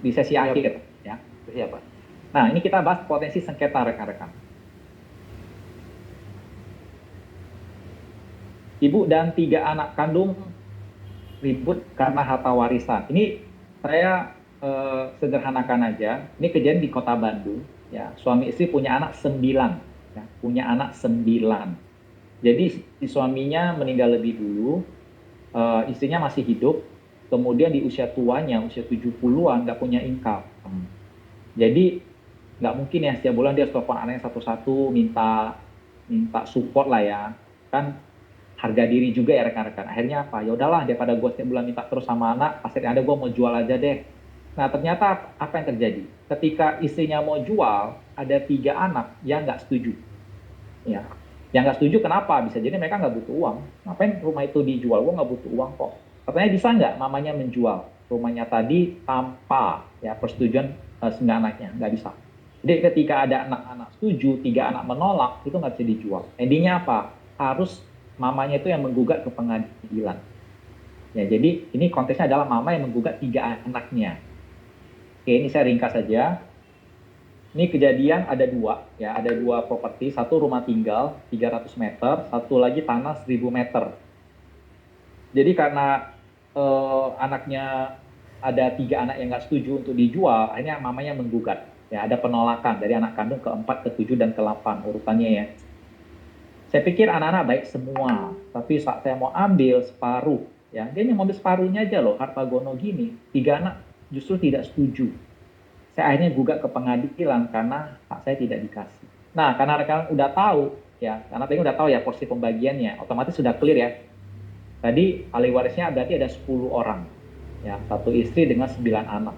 di sesi akhir. Ya. Siapa? Nah ini kita bahas potensi sengketa rekan-rekan. Ibu dan 3 anak kandung ribut karena harta warisan. Ini saya sederhanakan aja. Ini kejadian di Kota Bandung. Ya, suami istri punya anak 9. Ya, punya anak 9. Jadi si suaminya meninggal lebih dulu, istrinya masih hidup. Kemudian di usia tuanya, usia 70-an, nggak punya income. Jadi nggak mungkin ya setiap bulan dia telepon anaknya satu-satu minta support lah ya. Kan harga diri juga ya rekan-rekan. Akhirnya apa? Ya udahlah, daripada gue setiap bulan minta terus sama anak, pasti ada gue mau jual aja deh. Nah ternyata apa yang terjadi? Ketika istrinya mau jual, ada 3 anak yang nggak setuju. Ya, yang nggak setuju kenapa? Bisa jadi mereka nggak butuh uang. Ngapain rumah itu dijual? Gue nggak butuh uang kok. Katanya bisa nggak mamanya menjual? rumahnya tadi tanpa ya persetujuan 9 anaknya, nggak bisa. Jadi ketika ada anak-anak setuju, 3 anak menolak, itu nggak bisa dijual. Endingnya apa? Harus mamanya itu yang menggugat ke pengadilan. Ya, jadi ini konteksnya adalah mama yang menggugat 3 anaknya. Oke, ini saya ringkas saja. Ini kejadian ada 2, ya, ada 2 properti, satu rumah tinggal 300 meter, satu lagi tanah 1000 meter. Jadi karena anaknya ada 3 anak yang nggak setuju untuk dijual, akhirnya mamanya menggugat. Ya, ada penolakan dari anak kandung ke-4, ke-7, dan ke-8 urutannya ya. Saya pikir anak-anak baik semua, tapi saat saya mau ambil separuh, ya, dia hanya mau ambil separuhnya aja loh, harta gono gini, 3 anak justru tidak setuju. Saya akhirnya gugat ke pengadilan karena hak saya tidak dikasih. Nah, karena rekan udah tahu, ya, karena tadi udah tahu ya porsi pembagiannya, otomatis sudah clear ya. Tadi ahli warisnya berarti ada 10 orang, ya, satu istri dengan 9 anak.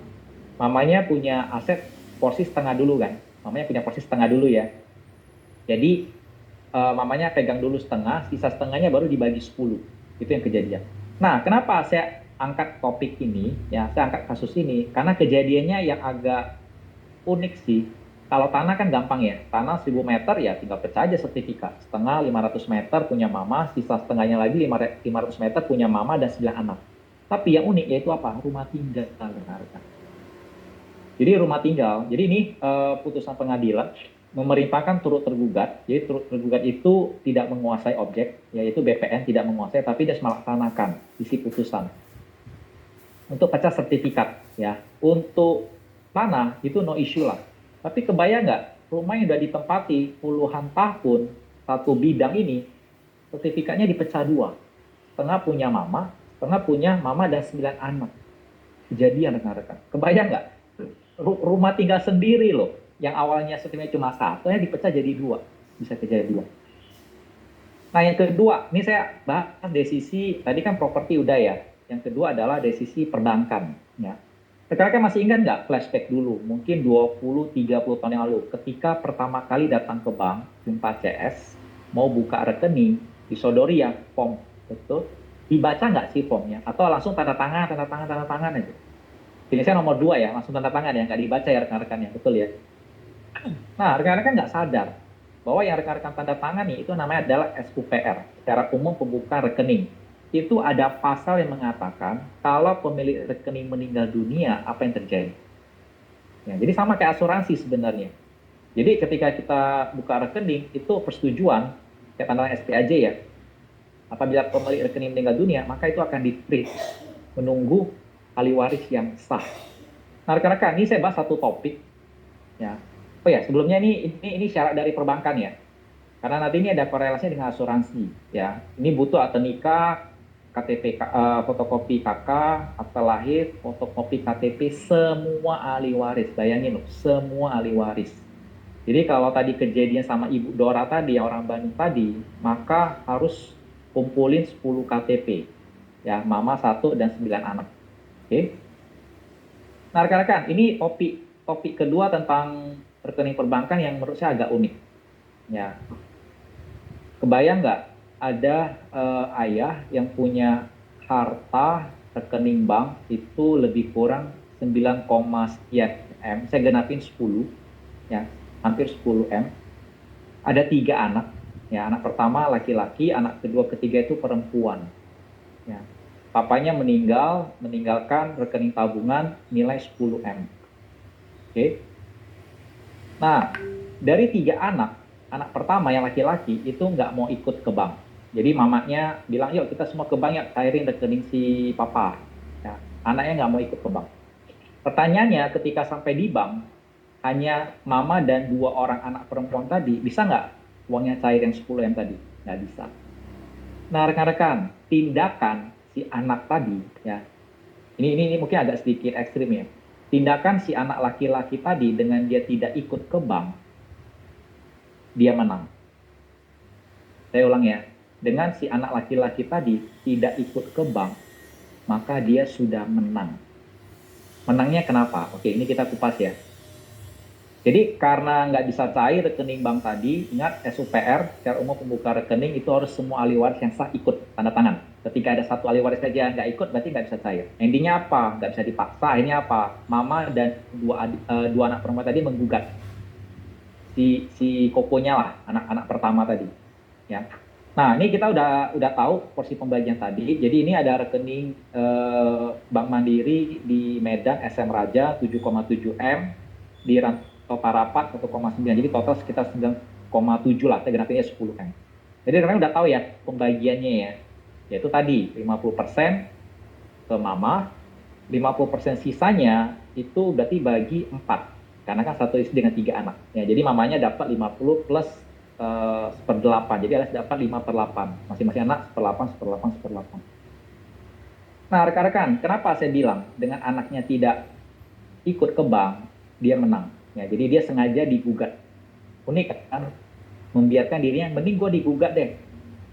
Mamanya punya aset porsi setengah dulu kan, mamanya punya porsi setengah dulu ya. Jadi mamanya pegang dulu setengah, sisa setengahnya baru dibagi 10. Itu yang kejadian. Nah, kenapa saya angkat topik ini, ya, saya angkat kasus ini, karena kejadiannya yang agak unik sih. Kalau tanah kan gampang ya, tanah 1000 meter ya tinggal pecah aja sertifikat. Setengah 500 meter punya mama, sisa setengahnya lagi 500 meter punya mama dan 9 anak. Tapi yang unik yaitu apa? Rumah tinggal. Jadi rumah tinggal, jadi ini putusan pengadilan memerintahkan turut tergugat. Jadi turut tergugat itu tidak menguasai objek, yaitu BPN tidak menguasai, tapi dia melaksanakan isi putusan. Untuk pecah sertifikat, ya. Untuk tanah itu no issue lah. Tapi kebayang nggak, rumah yang udah ditempati puluhan tahun, satu bidang ini, sertifikatnya dipecah 2. Setengah punya mama dan 9 anak. Kejadian rekan-rekan. Kebayang nggak? Rumah tinggal sendiri loh, yang awalnya sertifikatnya cuma 1, dipecah jadi 2. Bisa kejadian 2. Nah, yang kedua, ini saya bahas dari sisi, tadi kan properti udah ya. Yang kedua adalah dari sisi perbankan, ya. Rekan-rekan masih ingat nggak flashback dulu, mungkin 20-30 tahun yang lalu, ketika pertama kali datang ke bank, jumpa CS, mau buka rekening, disodori ya form, betul? Dibaca nggak sih formnya? Atau langsung tanda tangan aja? Ini saya nomor 2 ya, langsung tanda tangan ya, nggak dibaca ya rekan-rekannya, betul ya? Nah, rekan-rekan nggak sadar bahwa yang rekan-rekan tanda tangan nih itu namanya adalah SUPR, secara umum pembuka rekening. Itu ada pasal yang mengatakan kalau pemilik rekening meninggal dunia, apa yang terjadi. Ya, jadi sama kayak asuransi sebenarnya. Jadi ketika kita buka rekening, itu persetujuan, kayak tanda tangan SPAJ ya. Apabila pemilik rekening meninggal dunia, maka itu akan di-freeze, menunggu ahli waris yang sah. Nah, rekan-rekan, ini saya bahas satu topik. Ya. Oh ya, sebelumnya ini syarat dari perbankan ya. Karena nanti ini ada korelasinya dengan asuransi. Ya, ini butuh akte nikah, KTP, fotokopi KK, akte lahir, fotokopi KTP, semua ahli waris. Bayangin loh, semua ahli waris. Jadi kalau tadi kejadian sama Ibu Dora tadi, yang orang Bandung tadi, maka harus kumpulin 10 KTP. Ya, mama 1 dan 9 anak. Oke. Nah, rekan-rekan, ini topik kedua tentang rekening perbankan yang menurut saya agak unik. Ya. Kebayang nggak ada ayah yang punya harta rekening bank itu lebih kurang 9, sekian M. Saya genapin 10, ya, hampir 10 M. Ada 3 anak. Ya, anak pertama laki-laki, anak kedua, ketiga itu perempuan. Ya. Papanya meninggalkan rekening tabungan nilai 10 M. Oke. Nah, dari 3 anak pertama yang laki-laki itu nggak mau ikut ke bank. Jadi mamanya bilang, yuk kita semua ke bank ya, cairin rekening si papa. Ya, anaknya nggak mau ikut ke bank. Pertanyaannya, ketika sampai di bank, hanya mama dan 2 orang anak perempuan tadi, bisa nggak uangnya cair yang 10 M tadi? Nggak bisa. Nah, rekan-rekan, tindakan si anak tadi, ya, ini mungkin agak sedikit ekstrim ya. Tindakan si anak laki-laki tadi dengan dia tidak ikut ke bank, dia menang. Saya ulang ya, dengan si anak laki-laki tadi tidak ikut ke bank, maka dia sudah menang. Menangnya kenapa? Oke, ini kita kupas ya. Jadi karena nggak bisa cair rekening bank tadi, ingat SUPR, secara umum pembuka rekening itu harus semua ahli waris yang sah ikut tanda tangan. Ketika ada satu ahli waris saja nggak ikut, berarti nggak bisa cair. Endingnya apa? Nggak bisa dipaksa. Ini apa? Mama dan dua anak perempuan tadi menggugat si kokonya lah, anak-anak pertama tadi. Ya. Nah, ini kita udah tahu porsi pembagian tadi. Jadi ini ada rekening Bank Mandiri di Medan SM Raja 7,7 M, di Rantau Parapat 1,9. Jadi total sekitar 9,7 lah, genapnya 10 M. Jadi kalian udah tahu ya pembagiannya ya. Yaitu tadi 50% ke mama, 50% sisanya itu berarti bagi 4. Karena kan satu istri dengan 3 anak. Ya, jadi mamanya dapat 50 plus seper 8. Jadi Alias dapat 5/8. Masing-masing anak seper 8, seper 8, seper 8. Nah, rekan-rekan, kenapa saya bilang dengan anaknya tidak ikut ke bank, dia menang. Ya, jadi dia sengaja digugat. Unik kan? Membiarkan dirinya, mending gue digugat deh.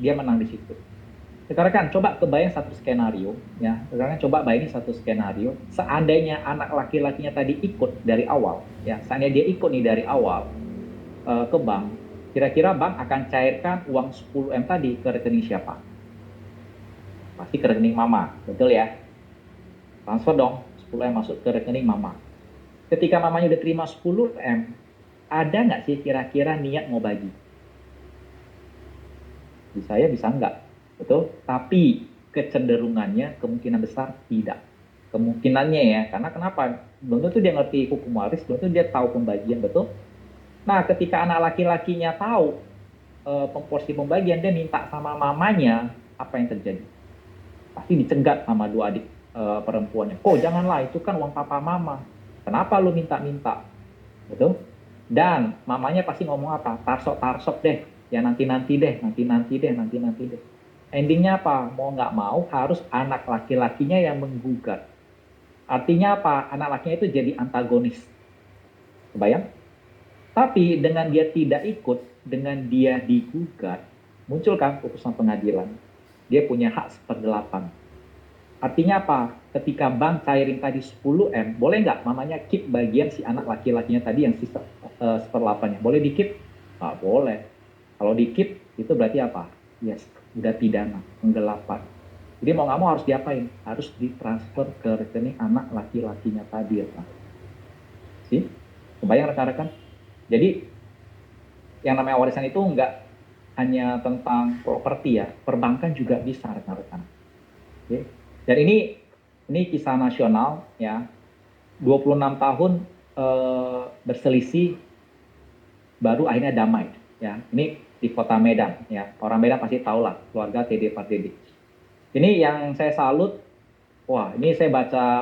Dia menang di situ. Rekan-rekan, coba kebayang satu skenario, ya. Rekan-rekan coba bayangin satu skenario. Seandainya anak laki-lakinya tadi ikut dari awal, ya. Seandainya dia ikut nih dari awal ke bank, kira-kira bank akan cairkan uang 10 M tadi ke rekening siapa? Pasti ke rekening mama, betul ya? Transfer dong, 10 M masuk ke rekening mama. Ketika mamanya udah terima 10 M, ada nggak sih kira-kira niat mau bagi? Bisa ya, bisa enggak. Betul? Tapi kecenderungannya kemungkinan besar tidak. Kemungkinannya ya, karena kenapa? Belum tentu dia ngerti hukum waris, belum tentu dia tahu pembagian, betul? Nah, ketika anak laki-lakinya tahu porsi pembagian, dia minta sama mamanya, apa yang terjadi? Pasti dicegat sama dua adik perempuannya. Oh, janganlah, itu kan uang papa mama. Kenapa lu minta-minta? Betul? Dan mamanya pasti ngomong apa? Tarsok-tarsok deh. Ya nanti-nanti deh. Endingnya apa? Mau nggak mau harus anak laki-lakinya yang menggugat. Artinya apa? Anak lakinya itu jadi antagonis. Kebayang? Tapi dengan dia tidak ikut, dengan dia digugat, muncul kan putusan pengadilan. Dia punya hak seper 8. Artinya apa? Ketika bank cairin tadi 10 M, boleh nggak mamanya keep bagian si anak laki-lakinya tadi yang sisa seper 8-nya? Boleh di keep? Nggak boleh. Kalau di keep, itu berarti apa? Yes, udah pidana, penggelapan. Jadi mau nggak mau harus diapain? Harus ditransfer ke rekening anak laki-lakinya tadi ya Pak. Sih? Kebayang rekan-rekan? Jadi yang namanya warisan itu nggak hanya tentang properti ya, perbankan juga bisa rekan-rekan. Oke? Dan ini kisah nasional ya, 26 tahun berselisih baru akhirnya damai ya. Ini di kota Medan ya, orang Medan pasti tahu lah keluarga TD Pardede. Ini yang saya salut, wah ini saya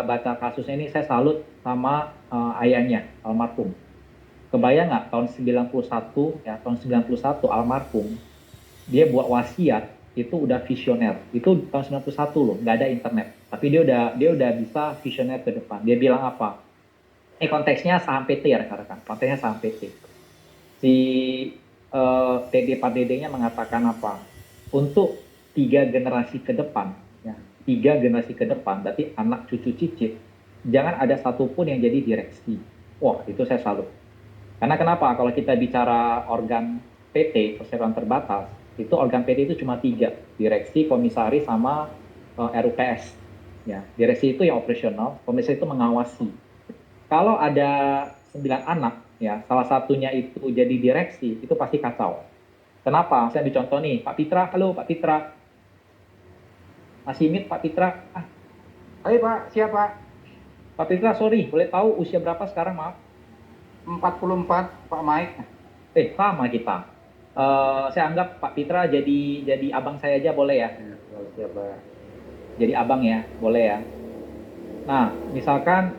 baca kasusnya ini saya salut sama ayahnya almarhum. Kebayang nggak tahun 91 ya, tahun 91 almarhum dia buat wasiat itu udah visioner. Itu tahun 91 loh, nggak ada internet. Tapi dia udah bisa visioner ke depan. Dia bilang apa? Konteksnya saham PT ya rekan-rekan. Konteksnya saham PT. Si TD Pardede-nya mengatakan apa? Untuk 3 generasi ke depan, ya, 3 generasi ke depan, berarti anak cucu cicit, jangan ada satupun yang jadi direksi. Wah, itu saya salut. Karena kenapa? Kalau kita bicara organ PT, perseroan terbatas, itu organ PT itu cuma 3, direksi, komisaris, sama RUPS. Ya, direksi itu yang operasional, komisaris itu mengawasi. Kalau ada 9 anak, ya salah satunya itu jadi direksi, itu pasti kacau. Kenapa? Saya ambil contoh nih, Pak Pitra, halo Pak Pitra. Masih meet Pak Pitra? Hai Pak, siapa? Pak Pitra, sorry, boleh tahu usia berapa sekarang, maaf? 44, Pak Mike. Sama kita. Saya anggap Pak Pitra jadi abang saya aja, boleh ya? Siapa? Jadi abang ya, boleh ya. Nah, misalkan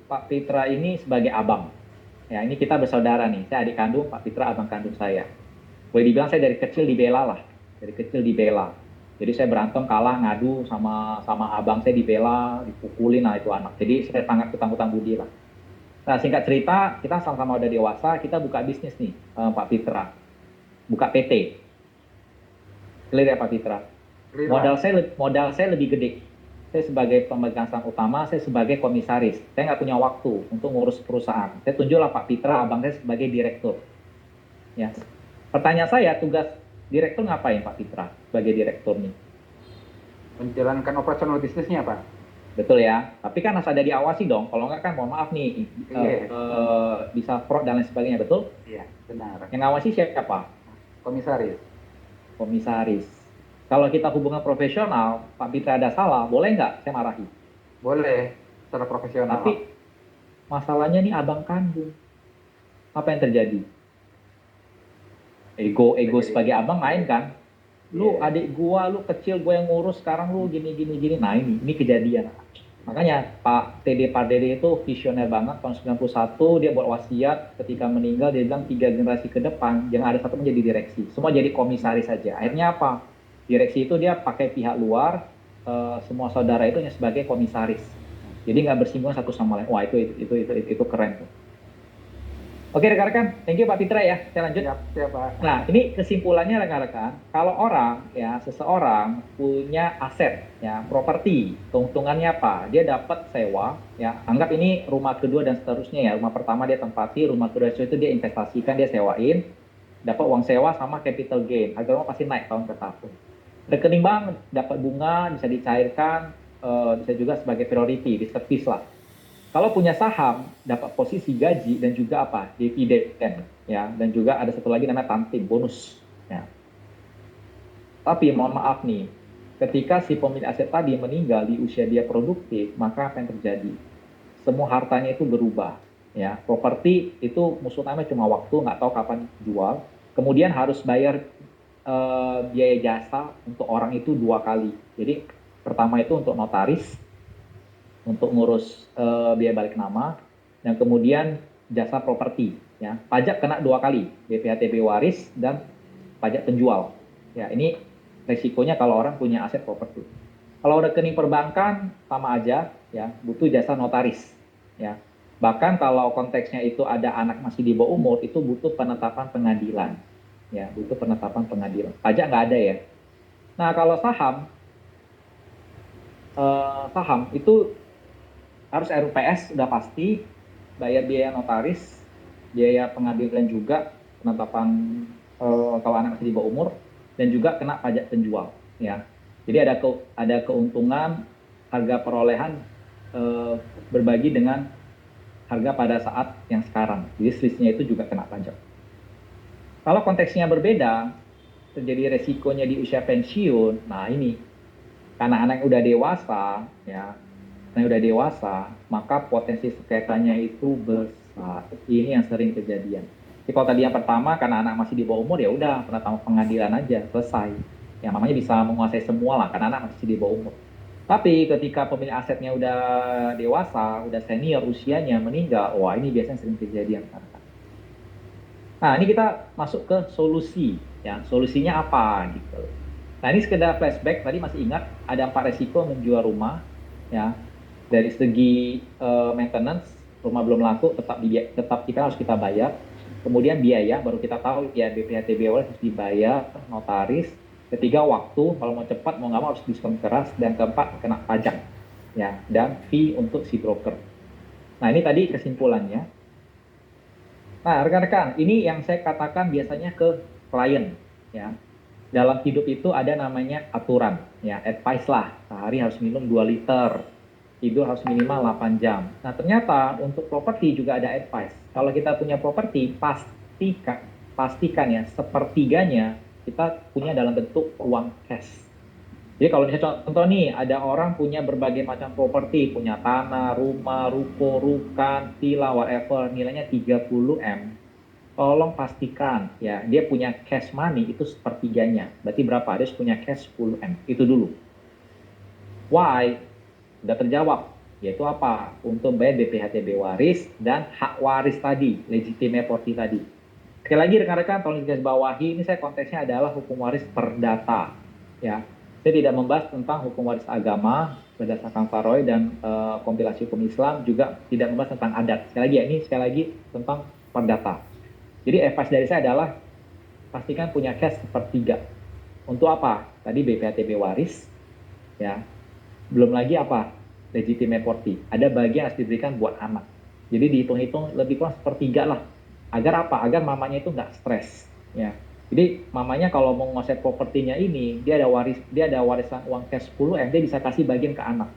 Pak Pitra ini sebagai abang. Ya, ini kita bersaudara nih. Saya adik kandung, Pak Pitra abang kandung saya. Boleh dibilang saya dari kecil dibela lah. Dari kecil dibela. Jadi saya berantem kalah ngadu sama abang saya dibela, dipukulin lah itu anak. Jadi saya sangat hutang-hutang budi lah. Nah, singkat cerita, kita sama-sama udah dewasa, kita buka bisnis nih, Pak Pitra. Buka PT. Clear ya Pak Pitra? Modal saya lebih gede. Saya sebagai pemegang saham utama, saya sebagai komisaris. Saya nggak punya waktu untuk ngurus perusahaan. Saya tunjuklah Pak Pitra, abang saya sebagai direktur. Ya. Pertanyaan saya, tugas direktur ngapain Pak Fitra sebagai direktur nih? Menjalankan operasional bisnisnya, Pak. Betul ya, tapi kan harus ada diawasi dong, kalau nggak kan mohon maaf nih, Iya. bisa fraud dan lain sebagainya, betul? Iya, benar. Yang ngawasi siapa? Komisaris. Komisaris. Kalau kita hubungan profesional, Pak Fitra ada salah, boleh nggak saya marahi? Boleh, secara profesional. Tapi masalahnya nih abang kandung. Apa yang terjadi? Ego sebagai abang main kan? Lu Iya. adik gua, lu kecil, gua yang ngurus, sekarang lu gini. Nah ini kejadian. Makanya Pak Dede itu visioner banget, tahun 91 dia buat wasiat ketika meninggal, dia bilang 3 generasi ke depan, jangan ada satu menjadi direksi. Semua jadi komisaris saja. Akhirnya apa? Direksi itu dia pakai pihak luar, semua saudara itu hanya sebagai komisaris. Jadi nggak bersinggungan satu sama lain. Wah itu keren tuh. Oke rekan-rekan, thank you Pak Fitra ya. Saya lanjut. Siap, Pak. Nah, ini kesimpulannya rekan-rekan, kalau seseorang punya aset, ya, properti, keuntungannya apa? Dia dapat sewa, ya, anggap ini rumah kedua dan seterusnya ya. Rumah pertama dia tempati, rumah kedua itu dia investasikan, dia sewain, dapat uang sewa sama capital gain. Harga rumah pasti naik tahun ke tahun. Rekening bank dapat bunga, bisa dicairkan, bisa juga sebagai priority, di service lah. Kalau punya saham, dapat posisi gaji dan juga apa? Dividen, ya, dan juga ada satu lagi namanya tantim, bonus. Ya. Tapi mohon maaf nih, ketika si pemilik aset tadi meninggal di usia dia produktif, maka apa yang terjadi? Semua hartanya itu berubah. Ya, properti itu musuh utama cuma waktu, nggak tahu kapan jual. Kemudian harus bayar biaya jasa untuk orang itu 2 kali. Jadi pertama itu untuk notaris, untuk ngurus biaya balik nama, dan kemudian jasa properti. Ya. Pajak kena 2 kali, BPHTB waris dan pajak penjual. Ya, ini resikonya kalau orang punya aset properti. Kalau rekening perbankan sama aja, ya, butuh jasa notaris. Ya. Bahkan kalau konteksnya itu ada anak masih di bawah umur, itu butuh penetapan pengadilan. Ya, butuh penetapan pengadilan. Pajak nggak ada ya. Nah, kalau saham itu harus RUPS udah pasti, bayar biaya notaris, biaya pengadilan juga, penetapan kalau anak masih di bawah umur, dan juga kena pajak penjual. Ya, jadi ada keuntungan harga perolehan berbagi dengan harga pada saat yang sekarang. Jadi selisihnya itu juga kena pajak. Kalau konteksnya berbeda, terjadi resikonya di usia pensiun. Nah ini, karena anak udah dewasa, ya. Yang udah dewasa, maka potensi sengketanya itu besar. Ini yang sering kejadian. Jadi kalau tadi yang pertama, karena anak masih di bawah umur, ya udah penetapan pengadilan aja, selesai. Yang namanya bisa menguasai semua lah, karena anak masih di bawah umur. Tapi ketika pemilik asetnya udah dewasa, udah senior usianya, meninggal, wah ini biasanya sering kejadian. Nah ini kita masuk ke solusi. Ya, solusinya apa gitu. Nah ini sekedar flashback, tadi masih ingat ada 4 resiko menjual rumah. Ya, dari segi maintenance, rumah belum laku, tetap kita harus kita bayar. Kemudian biaya, baru kita tahu ya BPHTB harus dibayar, notaris. Ketiga waktu, kalau mau cepat mau nggak mau harus diskon keras. Dan keempat kena pajak, ya, dan fee untuk si broker. Nah ini tadi kesimpulannya. Nah rekan-rekan, ini yang saya katakan biasanya ke klien, ya. Dalam hidup itu ada namanya aturan, ya, advice lah. Sehari harus minum 2 liter, tidur harus minimal 8 jam. Nah ternyata untuk properti juga ada advice. Kalau kita punya properti, pastikan ya, sepertiganya kita punya dalam bentuk uang cash. Jadi kalau misalnya contoh nih, ada orang punya berbagai macam properti, punya tanah, rumah, ruko, rukan, villa, whatever, nilainya 30M. Tolong pastikan ya dia punya cash money itu sepertiganya. Berarti berapa? Dia punya cash 10M. Itu dulu. Why? Sudah terjawab. Yaitu apa? Untuk bayar BPHTB waris dan hak waris tadi, legitimate property tadi. Sekali lagi rekan-rekan, tolong digarisbawahi, ini saya konteksnya adalah hukum waris perdata. Ya, saya tidak membahas tentang hukum waris agama berdasarkan Faroe dan kompilasi hukum Islam, juga tidak membahas tentang adat. Sekali lagi ya, ini sekali lagi tentang perdata. Jadi advice dari saya adalah pastikan punya cash sepertiga. Untuk apa? Tadi BPHTB waris, ya. Belum lagi apa? Legitimate property. Ada bagian harus diberikan buat anak. Jadi dihitung-hitung lebih kurang sepertiga lah. Agar apa? Agar mamanya itu nggak stres, ya. Jadi mamanya kalau mau ngosep propertinya ini, dia ada warisan uang cash 10M, dia bisa kasih bagian ke anak.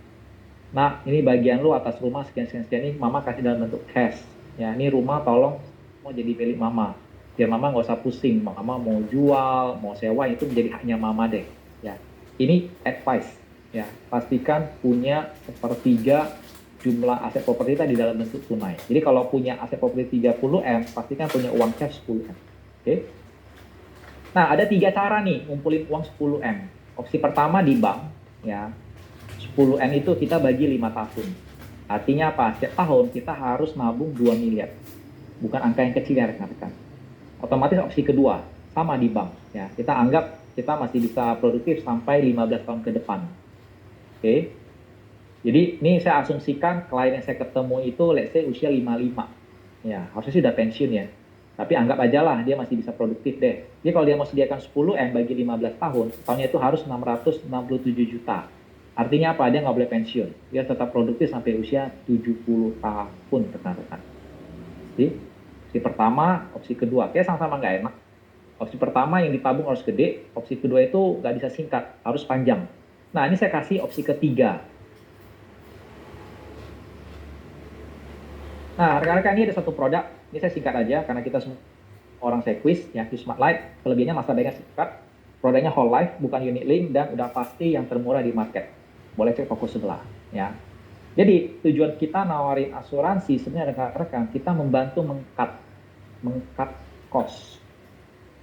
Nah, ini bagian lu atas rumah sekian ini, mama kasih dalam bentuk cash. Ya, ini rumah tolong mau jadi milik mama. Biar mama nggak usah pusing, mama mau jual, mau sewa itu menjadi haknya mama deh. Ya, ini advice. Ya, pastikan punya sepertiga jumlah aset properti tadi dalam bentuk tunai. Jadi kalau punya aset properti 30M, pastikan punya uang cash 10M. Oke? Nah, ada 3 cara nih ngumpulin uang 10M. Opsi pertama di bank, ya. 10M itu kita bagi 5 tahun. Artinya apa? Setiap tahun kita harus nabung 2 miliar. Bukan angka yang kecil ya rekan-rekan. Otomatis opsi kedua, sama di bank. Ya, kita anggap kita masih bisa produktif sampai 15 tahun ke depan. Oke. Jadi ini saya asumsikan klien yang saya ketemu itu let's say usia 55. Ya, harusnya sudah pensiun ya. Tapi anggap aja lah dia masih bisa produktif deh. Jadi kalau dia mau sediakan 10M bagi 15 tahun, tahunnya itu harus 667 juta. Artinya apa? Dia nggak boleh pensiun. Dia tetap produktif sampai usia 70 tahun, rekan-rekan. Jadi, opsi pertama, opsi kedua. Kayak sama-sama nggak enak. Opsi pertama yang ditabung harus gede. Opsi kedua itu nggak bisa singkat, harus panjang. Nah, ini saya kasih opsi ketiga. Nah, rekan-rekan, ini ada satu produk. Ini saya singkat aja karena kita semua orang sekuis ya, Smart Life. Kelebihannya masa baiknya singkat. Produknya whole life, bukan unit link, dan udah pasti yang termurah di market. Boleh cek toko sebelah ya. Jadi tujuan kita nawarin asuransi sebenarnya rekan-rekan, kita membantu mengkat cost.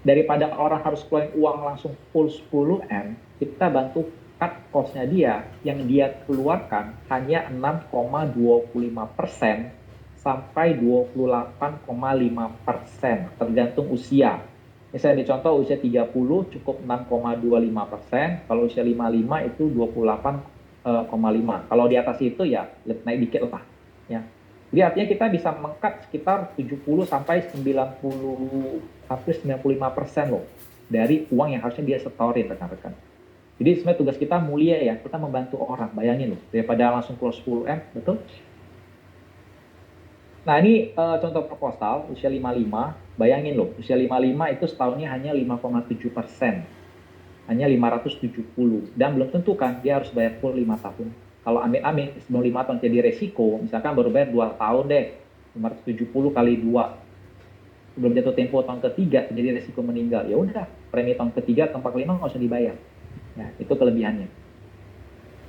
Daripada orang harus keluarin uang langsung full 10M, kita bantu cut cost-nya dia yang dia keluarkan hanya 6,25% sampai 28,5% tergantung usia. Misalnya di contoh usia 30 cukup 6,25%, kalau usia 55 itu 28,5. Kalau di atas itu ya naik dikit lah ya. Jadi artinya kita bisa mengkat sekitar 70 sampai 90 sampai 95% loh dari uang yang harusnya dia setorin rekan-rekan. Jadi sebenarnya tugas kita mulia ya, kita membantu orang, bayangin loh, daripada langsung keluar 10M, betul? Nah ini contoh proposal usia 55, bayangin loh, usia 55 itu setahunnya hanya 5,7%, hanya 570, dan belum tentu kan dia harus bayar full 5 tahun. Kalau amit-amit sebelum 5 tahun jadi resiko, misalkan baru bayar 2 tahun deh, 570 kali 2, sebelum jatuh tempo tahun ketiga jadi resiko meninggal, ya udah premi tahun ketiga, tahun kelima nggak usah dibayar. Nah itu kelebihannya.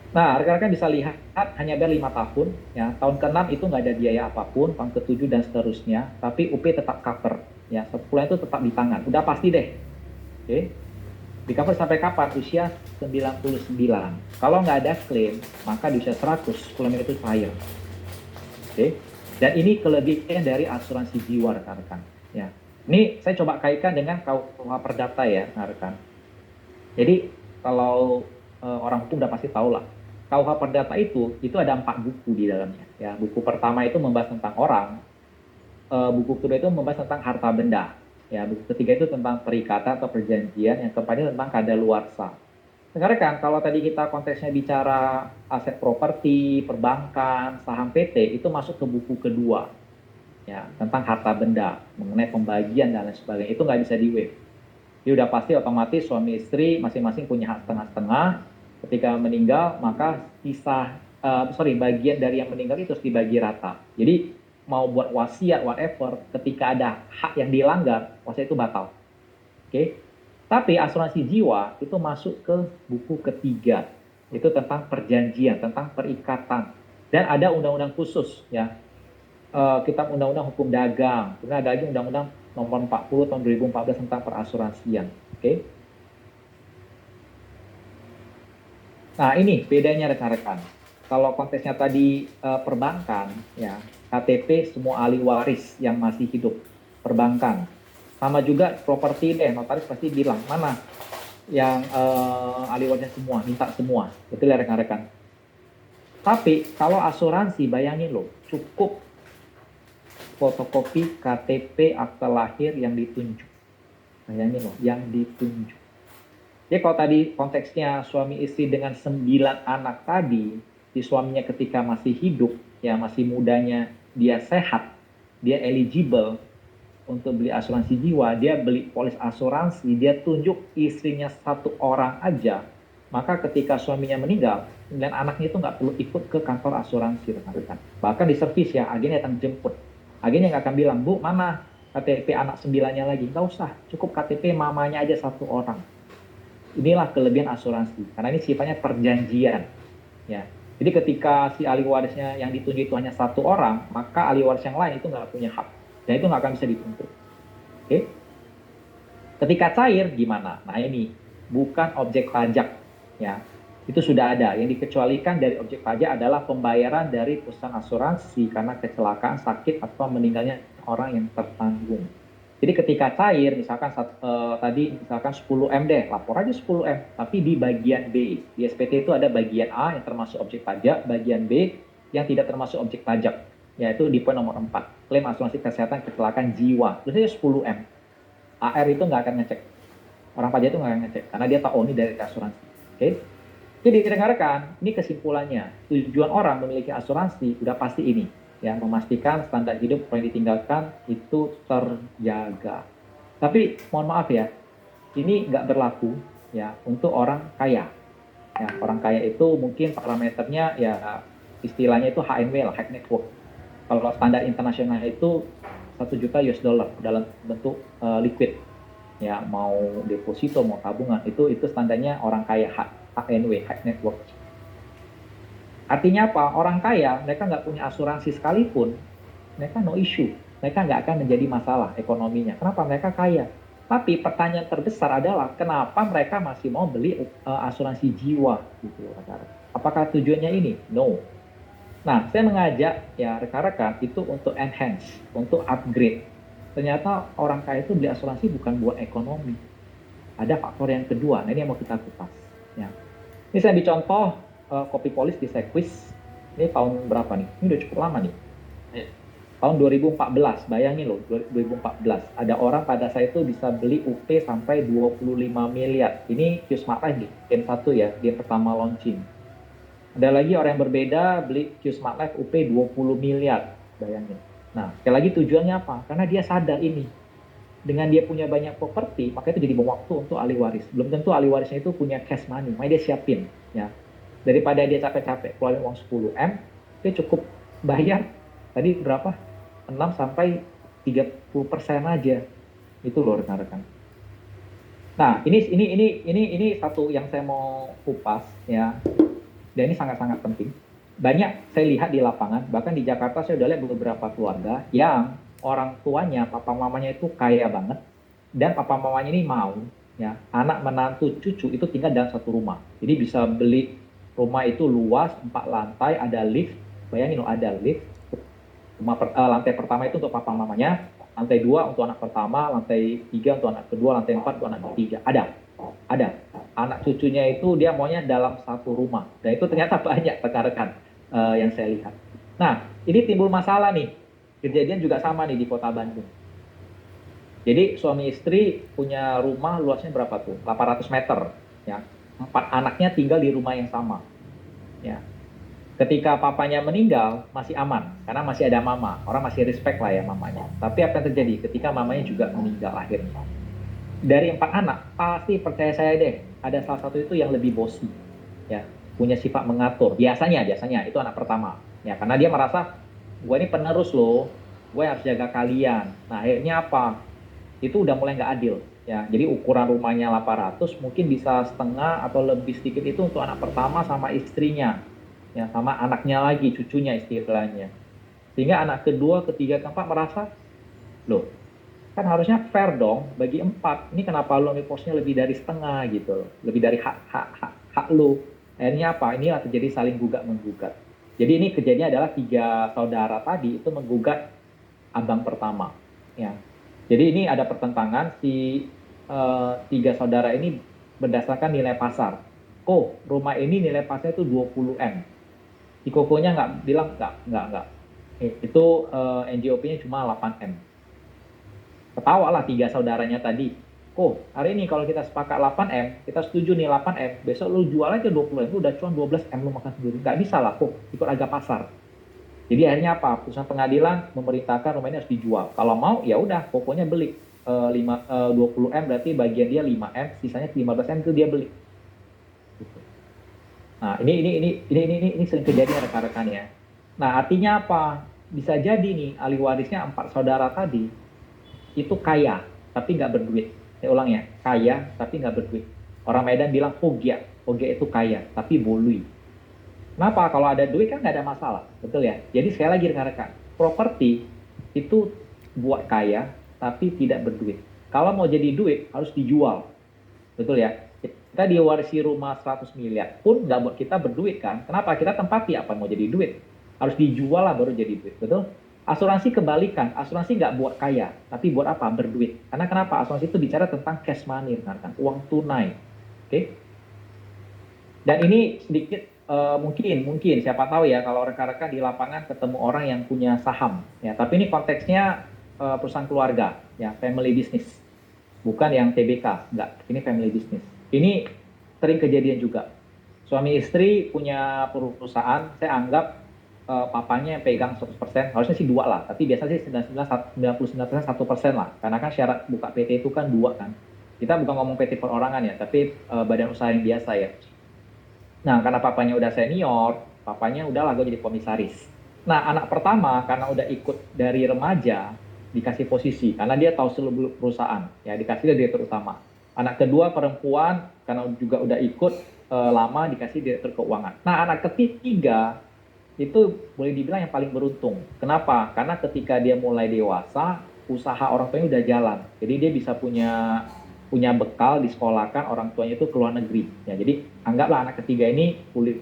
Nah, rekan-rekan bisa lihat hanya bayar 5 tahun, ya. Tahun ke-6 itu nggak ada biaya apapun, tahun ke-7 dan seterusnya, tapi UP tetap cover, ya. 10 itu tetap di tangan, udah pasti deh. Oke. Di cover sampai kapan? Usia 99. Kalau nggak ada klaim, maka di usia 100, klaim itu cair. Oke. Dan ini kelebihan dari asuransi jiwa, rekan-rekan. Ya. Ini saya coba kaitkan dengan KUH Perdata ya, rekan. Jadi kalau orang hukum udah pasti tahu lah. KUH Perdata itu ada 4 buku di dalamnya. Ya, buku pertama itu membahas tentang orang, buku kedua itu membahas tentang harta benda. Ya, buku ketiga itu tentang perikatan atau perjanjian, yang keempat itu tentang kadaluarsa. Sekarang kan kalau tadi kita konteksnya bicara aset properti, perbankan, saham PT, itu masuk ke buku kedua. Ya, tentang harta benda, mengenai pembagian dan lain sebagainya. Itu nggak bisa di-waive. Jadi udah pasti otomatis suami istri masing-masing punya hak setengah-setengah. Ketika meninggal, maka bagian dari yang meninggal itu harus dibagi rata. Jadi mau buat wasiat whatever, ketika ada hak yang dilanggar, wasiat itu batal. Oke. Tapi asuransi jiwa itu masuk ke buku ketiga. Itu tentang perjanjian, tentang perikatan. Dan ada undang-undang khusus ya. Kitab Undang-Undang Hukum Dagang. Kemudian ada lagi Undang-Undang Nomor 40 tahun 2014 tentang perasuransian. Oke. Nah, ini bedanya rekan-rekan. Kalau konteksnya tadi perbankan, ya KTP semua ahli waris yang masih hidup, perbankan. Sama juga properti deh, notaris pasti bilang, mana yang ahli warisnya semua, minta semua. Betul ya rekan-rekan? Tapi kalau asuransi, bayangin loh, cukup fotokopi KTP akta lahir yang ditunjuk. Bayangin loh, yang ditunjuk. Jadi kalau tadi konteksnya suami istri dengan 9 anak tadi, si suaminya ketika masih hidup, ya masih mudanya, dia sehat, dia eligible, untuk beli asuransi jiwa, dia beli polis asuransi, dia tunjuk istrinya satu orang aja, maka ketika suaminya meninggal, dan anaknya itu nggak perlu ikut ke kantor asuransi, rekan-rekan. Bahkan di servis ya, agennya datang jemput. Agennya nggak akan bilang, Bu, mana KTP anak 9-nya lagi? Nggak usah, cukup KTP mamanya aja satu orang. Inilah kelebihan asuransi, karena ini sifatnya perjanjian. Ya. Jadi ketika si ahli warisnya yang ditunjuk itu hanya satu orang, maka ahli waris yang lain itu nggak punya hak. Dan itu nggak akan bisa dituntut. Oke? Ketika cair gimana? Nah ini bukan objek pajak, ya. Itu sudah ada. Yang dikecualikan dari objek pajak adalah pembayaran dari perusahaan asuransi karena kecelakaan, sakit atau meninggalnya orang yang tertanggung. Jadi ketika cair, misalkan tadi misalkan 10M deh, lapor aja 10M. Tapi di bagian B, di SPT itu ada bagian A yang termasuk objek pajak, bagian B yang tidak termasuk objek pajak, yaitu di poin nomor 4, klaim asuransi kesehatan kecelakaan jiwa. Terus aja 10M. AR itu nggak akan ngecek. Orang pajak itu nggak akan ngecek, karena dia tahu ini dari asuransi. Oke? Jadi rekan-rekan, ini kesimpulannya. Tujuan orang memiliki asuransi udah pasti ini. Ya, memastikan standar hidup yang ditinggalkan itu terjaga. Tapi mohon maaf ya, ini nggak berlaku ya untuk orang kaya. Ya, orang kaya itu mungkin parameternya ya istilahnya itu HNW lah, high net worth. Kalau standar internasional itu 1 juta US dollar dalam bentuk liquid. Ya, mau deposito mau tabungan itu standarnya orang kaya HNW, high net worth. Artinya apa? Orang kaya, mereka nggak punya asuransi sekalipun, mereka no issue. Mereka nggak akan menjadi masalah ekonominya. Kenapa? Mereka kaya. Tapi pertanyaan terbesar adalah, kenapa mereka masih mau beli asuransi jiwa? Gitu, rekan-rekan. Apakah tujuannya ini? No. Nah, saya mengajak ya rekan-rekan itu untuk enhance, untuk upgrade. Ternyata orang kaya itu beli asuransi bukan buat ekonomi. Ada faktor yang kedua, nah ini yang mau kita kupas. Ya. Ini saya ambil contoh, Kopi Polis di Sekwis, ini tahun berapa nih? Ini udah cukup lama nih. Tahun 2014, bayangin loh, 2014. Ada orang pada saat itu bisa beli UP sampai 25 miliar. Ini Q Smart Life, game 1 ya, game pertama launching. Ada lagi orang yang berbeda beli Q Smart Life UP 20 miliar, bayangin. Nah, sekali lagi tujuannya apa? Karena dia sadar ini. Dengan dia punya banyak properti, maka itu jadi bom waktu untuk ahli waris. Belum tentu ahli warisnya itu punya cash money, makanya dia siapin. Ya. Daripada dia capek-capek keluarin uang 10M, dia cukup bayar tadi berapa? 6 sampai 30% aja. Itu loh rekan-rekan. Nah, ini satu yang saya mau kupas ya. Dan ini sangat-sangat penting. Banyak saya lihat di lapangan, bahkan di Jakarta saya udah lihat beberapa keluarga yang orang tuanya, papa mamanya itu kaya banget, dan papa mamanya ini mau ya anak menantu cucu itu tinggal dalam satu rumah. Jadi bisa beli rumah itu luas, 4 lantai, ada lift. Bayangin loh, ada lift. Lantai pertama itu untuk papa mamanya, lantai 2 untuk anak pertama, lantai 3 untuk anak kedua, lantai 4 untuk anak ketiga. Ada. Anak cucunya itu dia maunya dalam satu rumah. Dan itu ternyata banyak rekan-rekan yang saya lihat. Nah, ini timbul masalah nih. Kejadian juga sama nih di Kota Bandung. Jadi suami istri punya rumah luasnya berapa tuh? 800 meter. Ya. 4 anaknya tinggal di rumah yang sama. Ya. Ketika papanya meninggal, masih aman. Karena masih ada mama. Orang masih respect lah ya mamanya. Tapi apa yang terjadi? Ketika mamanya juga meninggal akhirnya. Dari 4 anak, pasti percaya saya deh, ada salah satu itu yang lebih bossy. Ya. Punya sifat mengatur. Biasanya itu anak pertama. Ya, karena dia merasa, gue ini penerus loh. Gue harus jaga kalian. Nah, akhirnya apa? Itu udah mulai nggak adil. Ya, jadi ukuran rumahnya 800 mungkin bisa setengah atau lebih sedikit itu untuk anak pertama sama istrinya. Ya, sama anaknya lagi, cucunya istilahnya. Sehingga anak kedua, ketiga, keempat merasa, loh, kan harusnya fair dong bagi 4. Ini kenapa lo posnya lebih dari setengah gitu, lebih dari hak lo. Akhirnya apa? Inilah terjadi saling gugat-menggugat. Jadi ini kejadiannya adalah 3 saudara tadi itu menggugat abang pertama. Ya. Jadi ini ada pertentangan si 3 saudara ini berdasarkan nilai pasar. Oh, rumah ini nilai pasarnya itu 20M. Si kokonya bilang enggak. Itu NJOP-nya cuma 8M. Ketawa lah 3 saudaranya tadi. Oh, hari ini kalau kita sepakat 8M, kita setuju nih 8M, besok lu jual aja 20M, lu udah cuan 12M lu makan sendiri. Nggak bisa lah, kok ikut harga pasar. Jadi akhirnya apa? Putusan pengadilan memerintahkan rumah ini harus dijual. Kalau mau ya udah pokoknya beli. 20 M berarti bagian dia 5 M, sisanya 15 M itu dia beli. Gitu. Nah, ini sering kejadian rekan-rekan ya. Nah, artinya apa? Bisa jadi nih ahli warisnya 4 saudara tadi itu kaya tapi nggak berduit. Saya ulang ya, kaya tapi nggak berduit. Orang Medan bilang fogya, fogya itu kaya tapi bolui. Kenapa? Kalau ada duit kan nggak ada masalah, betul ya? Jadi sekali lagi rekan-rekan, properti itu buat kaya tapi tidak berduit. Kalau mau jadi duit harus dijual, betul ya? Kita diwarisi rumah 100 miliar pun nggak buat kita berduit kan? Kenapa? Kita tempati apa mau jadi duit? Harus dijual lah baru jadi duit, betul? Asuransi kebalikan, asuransi nggak buat kaya, tapi buat apa? Berduit. Karena kenapa? Asuransi itu bicara tentang cash money, rekan-rekan, uang tunai. Oke? Dan ini sedikit mungkin siapa tahu ya kalau rekan-rekan di lapangan ketemu orang yang punya saham ya, tapi ini konteksnya perusahaan keluarga ya, family business, bukan yang TBK, enggak, ini family business. Ini sering kejadian juga, suami istri punya perusahaan, saya anggap papanya yang pegang 100%, harusnya sih 2 lah, tapi biasanya sih 99% 1% lah, karena kan syarat buka PT itu kan 2 kan, kita bukan ngomong PT perorangan ya, tapi badan usaha yang biasa ya. Nah, karena papanya udah senior, papanya udahlah gue jadi komisaris. Nah, anak pertama karena udah ikut dari remaja, dikasih posisi, karena dia tahu seluruh perusahaan, ya dikasih dia direktur utama. Anak kedua perempuan, karena juga udah ikut lama, dikasih direktur keuangan. Nah, anak ketiga, itu boleh dibilang yang paling beruntung. Kenapa? Karena ketika dia mulai dewasa, usaha orang tuanya udah jalan. Jadi dia bisa punya bekal disekolahkan orang tuanya itu ke luar negeri. Ya, jadi anggaplah anak ketiga ini kuliah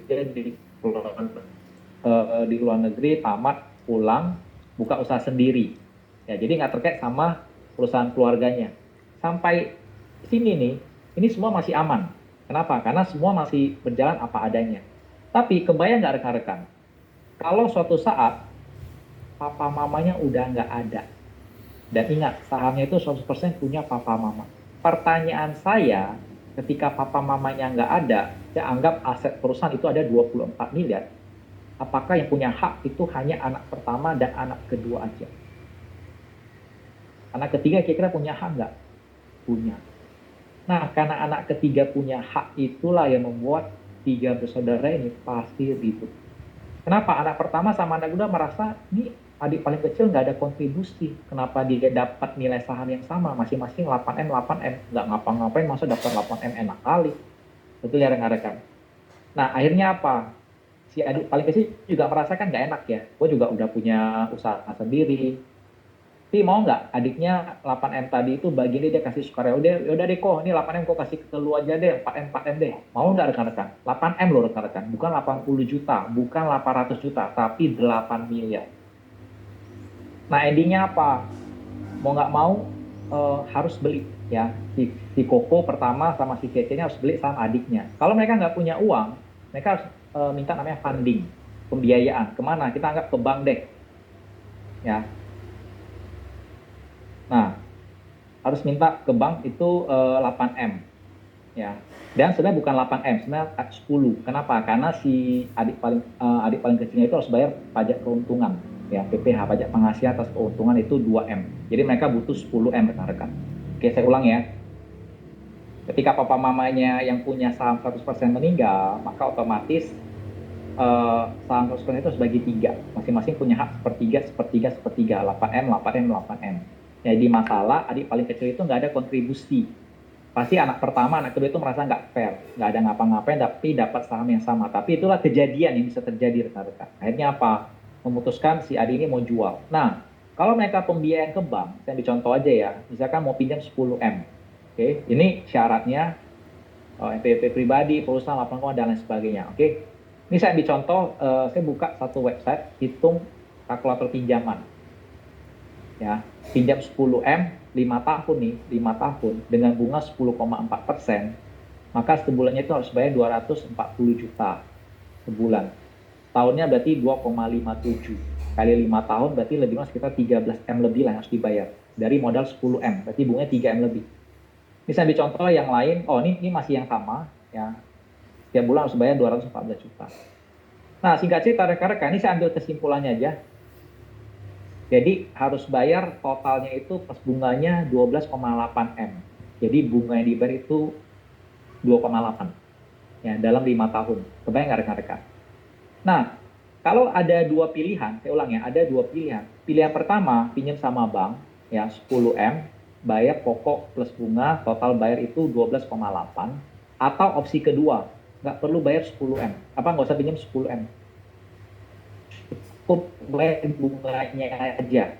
di luar negeri, tamat, pulang, buka usaha sendiri. Ya, jadi nggak terkait sama perusahaan keluarganya. Sampai sini nih, ini semua masih aman. Kenapa? Karena semua masih berjalan apa adanya. Tapi kebayang nggak rekan-rekan? Kalau suatu saat papa mamanya udah nggak ada, dan ingat sahamnya itu 100% punya papa mama. Pertanyaan saya, ketika papa mamanya nggak ada, saya anggap aset perusahaan itu ada 24 miliar. Apakah yang punya hak itu hanya anak pertama dan anak kedua aja? Anak ketiga kira-kira punya hak nggak? Punya. Nah, karena anak ketiga punya hak itulah yang membuat 3 bersaudara ini pasti ribut. Kenapa? Anak pertama sama anak kedua merasa, ini adik paling kecil nggak ada kontribusi. Kenapa dia dapat nilai saham yang sama? Masing-masing 8M, 8M. Nggak ngapa-ngapain, masa dapat 8M enak kali. Betul ya rekan-rekan? Nah, akhirnya apa? Si adik paling kecil juga merasakan nggak enak ya. Gue juga udah punya usaha sendiri. Tapi mau nggak adiknya 8M tadi itu bagian dia kasih sukarela. Udah deh kok, ini 8M kok kasih ke lu aja deh, 4M deh. Mau nggak rekan-rekan? 8M loh rekan-rekan, bukan 80 juta, bukan 800 juta, tapi 8 miliar. Nah, endingnya apa? Mau nggak mau harus beli ya. Si Koko pertama sama si Kece ini harus beli sama adiknya. Kalau mereka nggak punya uang, mereka harus minta namanya funding, pembiayaan. Kemana? Kita anggap ke bank deh. Ya. Nah, harus minta ke bank itu 8M. Ya. Dan sebenarnya bukan 8M, sebenarnya 10. Kenapa? Karena si adik paling kecilnya itu harus bayar pajak keuntungan. Ya, PPH, pajak penghasilan atas keuntungan itu 2M. Jadi mereka butuh 10M rekan-rekan. Oke, saya ulang ya. Ketika papa mamanya yang punya saham 100% meninggal, maka otomatis saham 100% itu harus bagi 3. Masing-masing punya hak sepertiga, 8M. Jadi masalah adik paling kecil itu nggak ada kontribusi. Pasti anak pertama, anak kedua itu merasa nggak fair, nggak ada ngapa-ngapain, tapi dapat saham yang sama. Tapi itulah kejadian yang bisa terjadi rekan-rekan. Akhirnya apa? Memutuskan si adik ini mau jual. Nah, kalau mereka pembiayaan ke bank, saya ambil contoh aja ya, misalkan mau pinjam 10M. Oke, ini syaratnya NPWP pribadi, perusahaan, laporan keuangan, dan lain sebagainya. Oke, ini saya ambil contoh, saya buka satu website, hitung kalkulator pinjaman. Ya, pinjam 10M, 5 tahun nih, 5 tahun, dengan bunga 10,4%, maka sebulannya itu harus bayar 240 juta sebulan. Tahunnya berarti 2,57 kali 5 tahun berarti lebih mas sekitar 13M lebih lah yang harus dibayar dari modal 10M, berarti bunganya 3M lebih. Ini saya ambil contoh yang lain. Oh, ini masih yang sama ya, setiap bulan harus bayar 214 juta. Nah, singkat cerita rekan-rekan, ini saya ambil kesimpulannya aja. Jadi harus bayar totalnya itu plus bunganya 12,8 M. Jadi bunga yang dibayar itu 2,8 ya dalam 5 tahun. Kebayang nggak rekan-rekan? Nah, kalau ada dua pilihan, saya ulang ya, ada dua pilihan. Pilihan pertama, pinjam sama bank ya 10 M, bayar pokok plus bunga, total bayar itu 12,8, atau opsi kedua, nggak perlu bayar 10 M. Apa nggak usah pinjam 10 M? Cukup bayar bunganya aja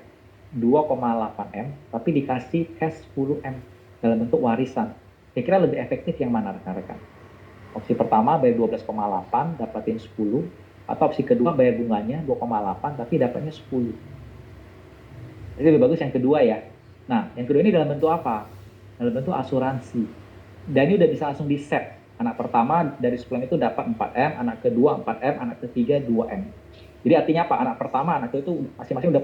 2,8 M, tapi dikasih cash 10 M dalam bentuk warisan. Kira-kira lebih efektif yang mana rekan-rekan? Opsi pertama bayar 12,8 dapatin 10, atau opsi kedua bayar bunganya 2,8 tapi dapatnya 10. Jadi lebih bagus yang kedua ya. Nah, yang kedua ini dalam bentuk apa? Dalam bentuk asuransi. Dan ini udah bisa langsung di set. Anak pertama dari 10 itu dapat 4M, anak kedua 4M, anak ketiga 2M. Jadi artinya apa? Anak pertama, anak kedua itu masing-masing udah punya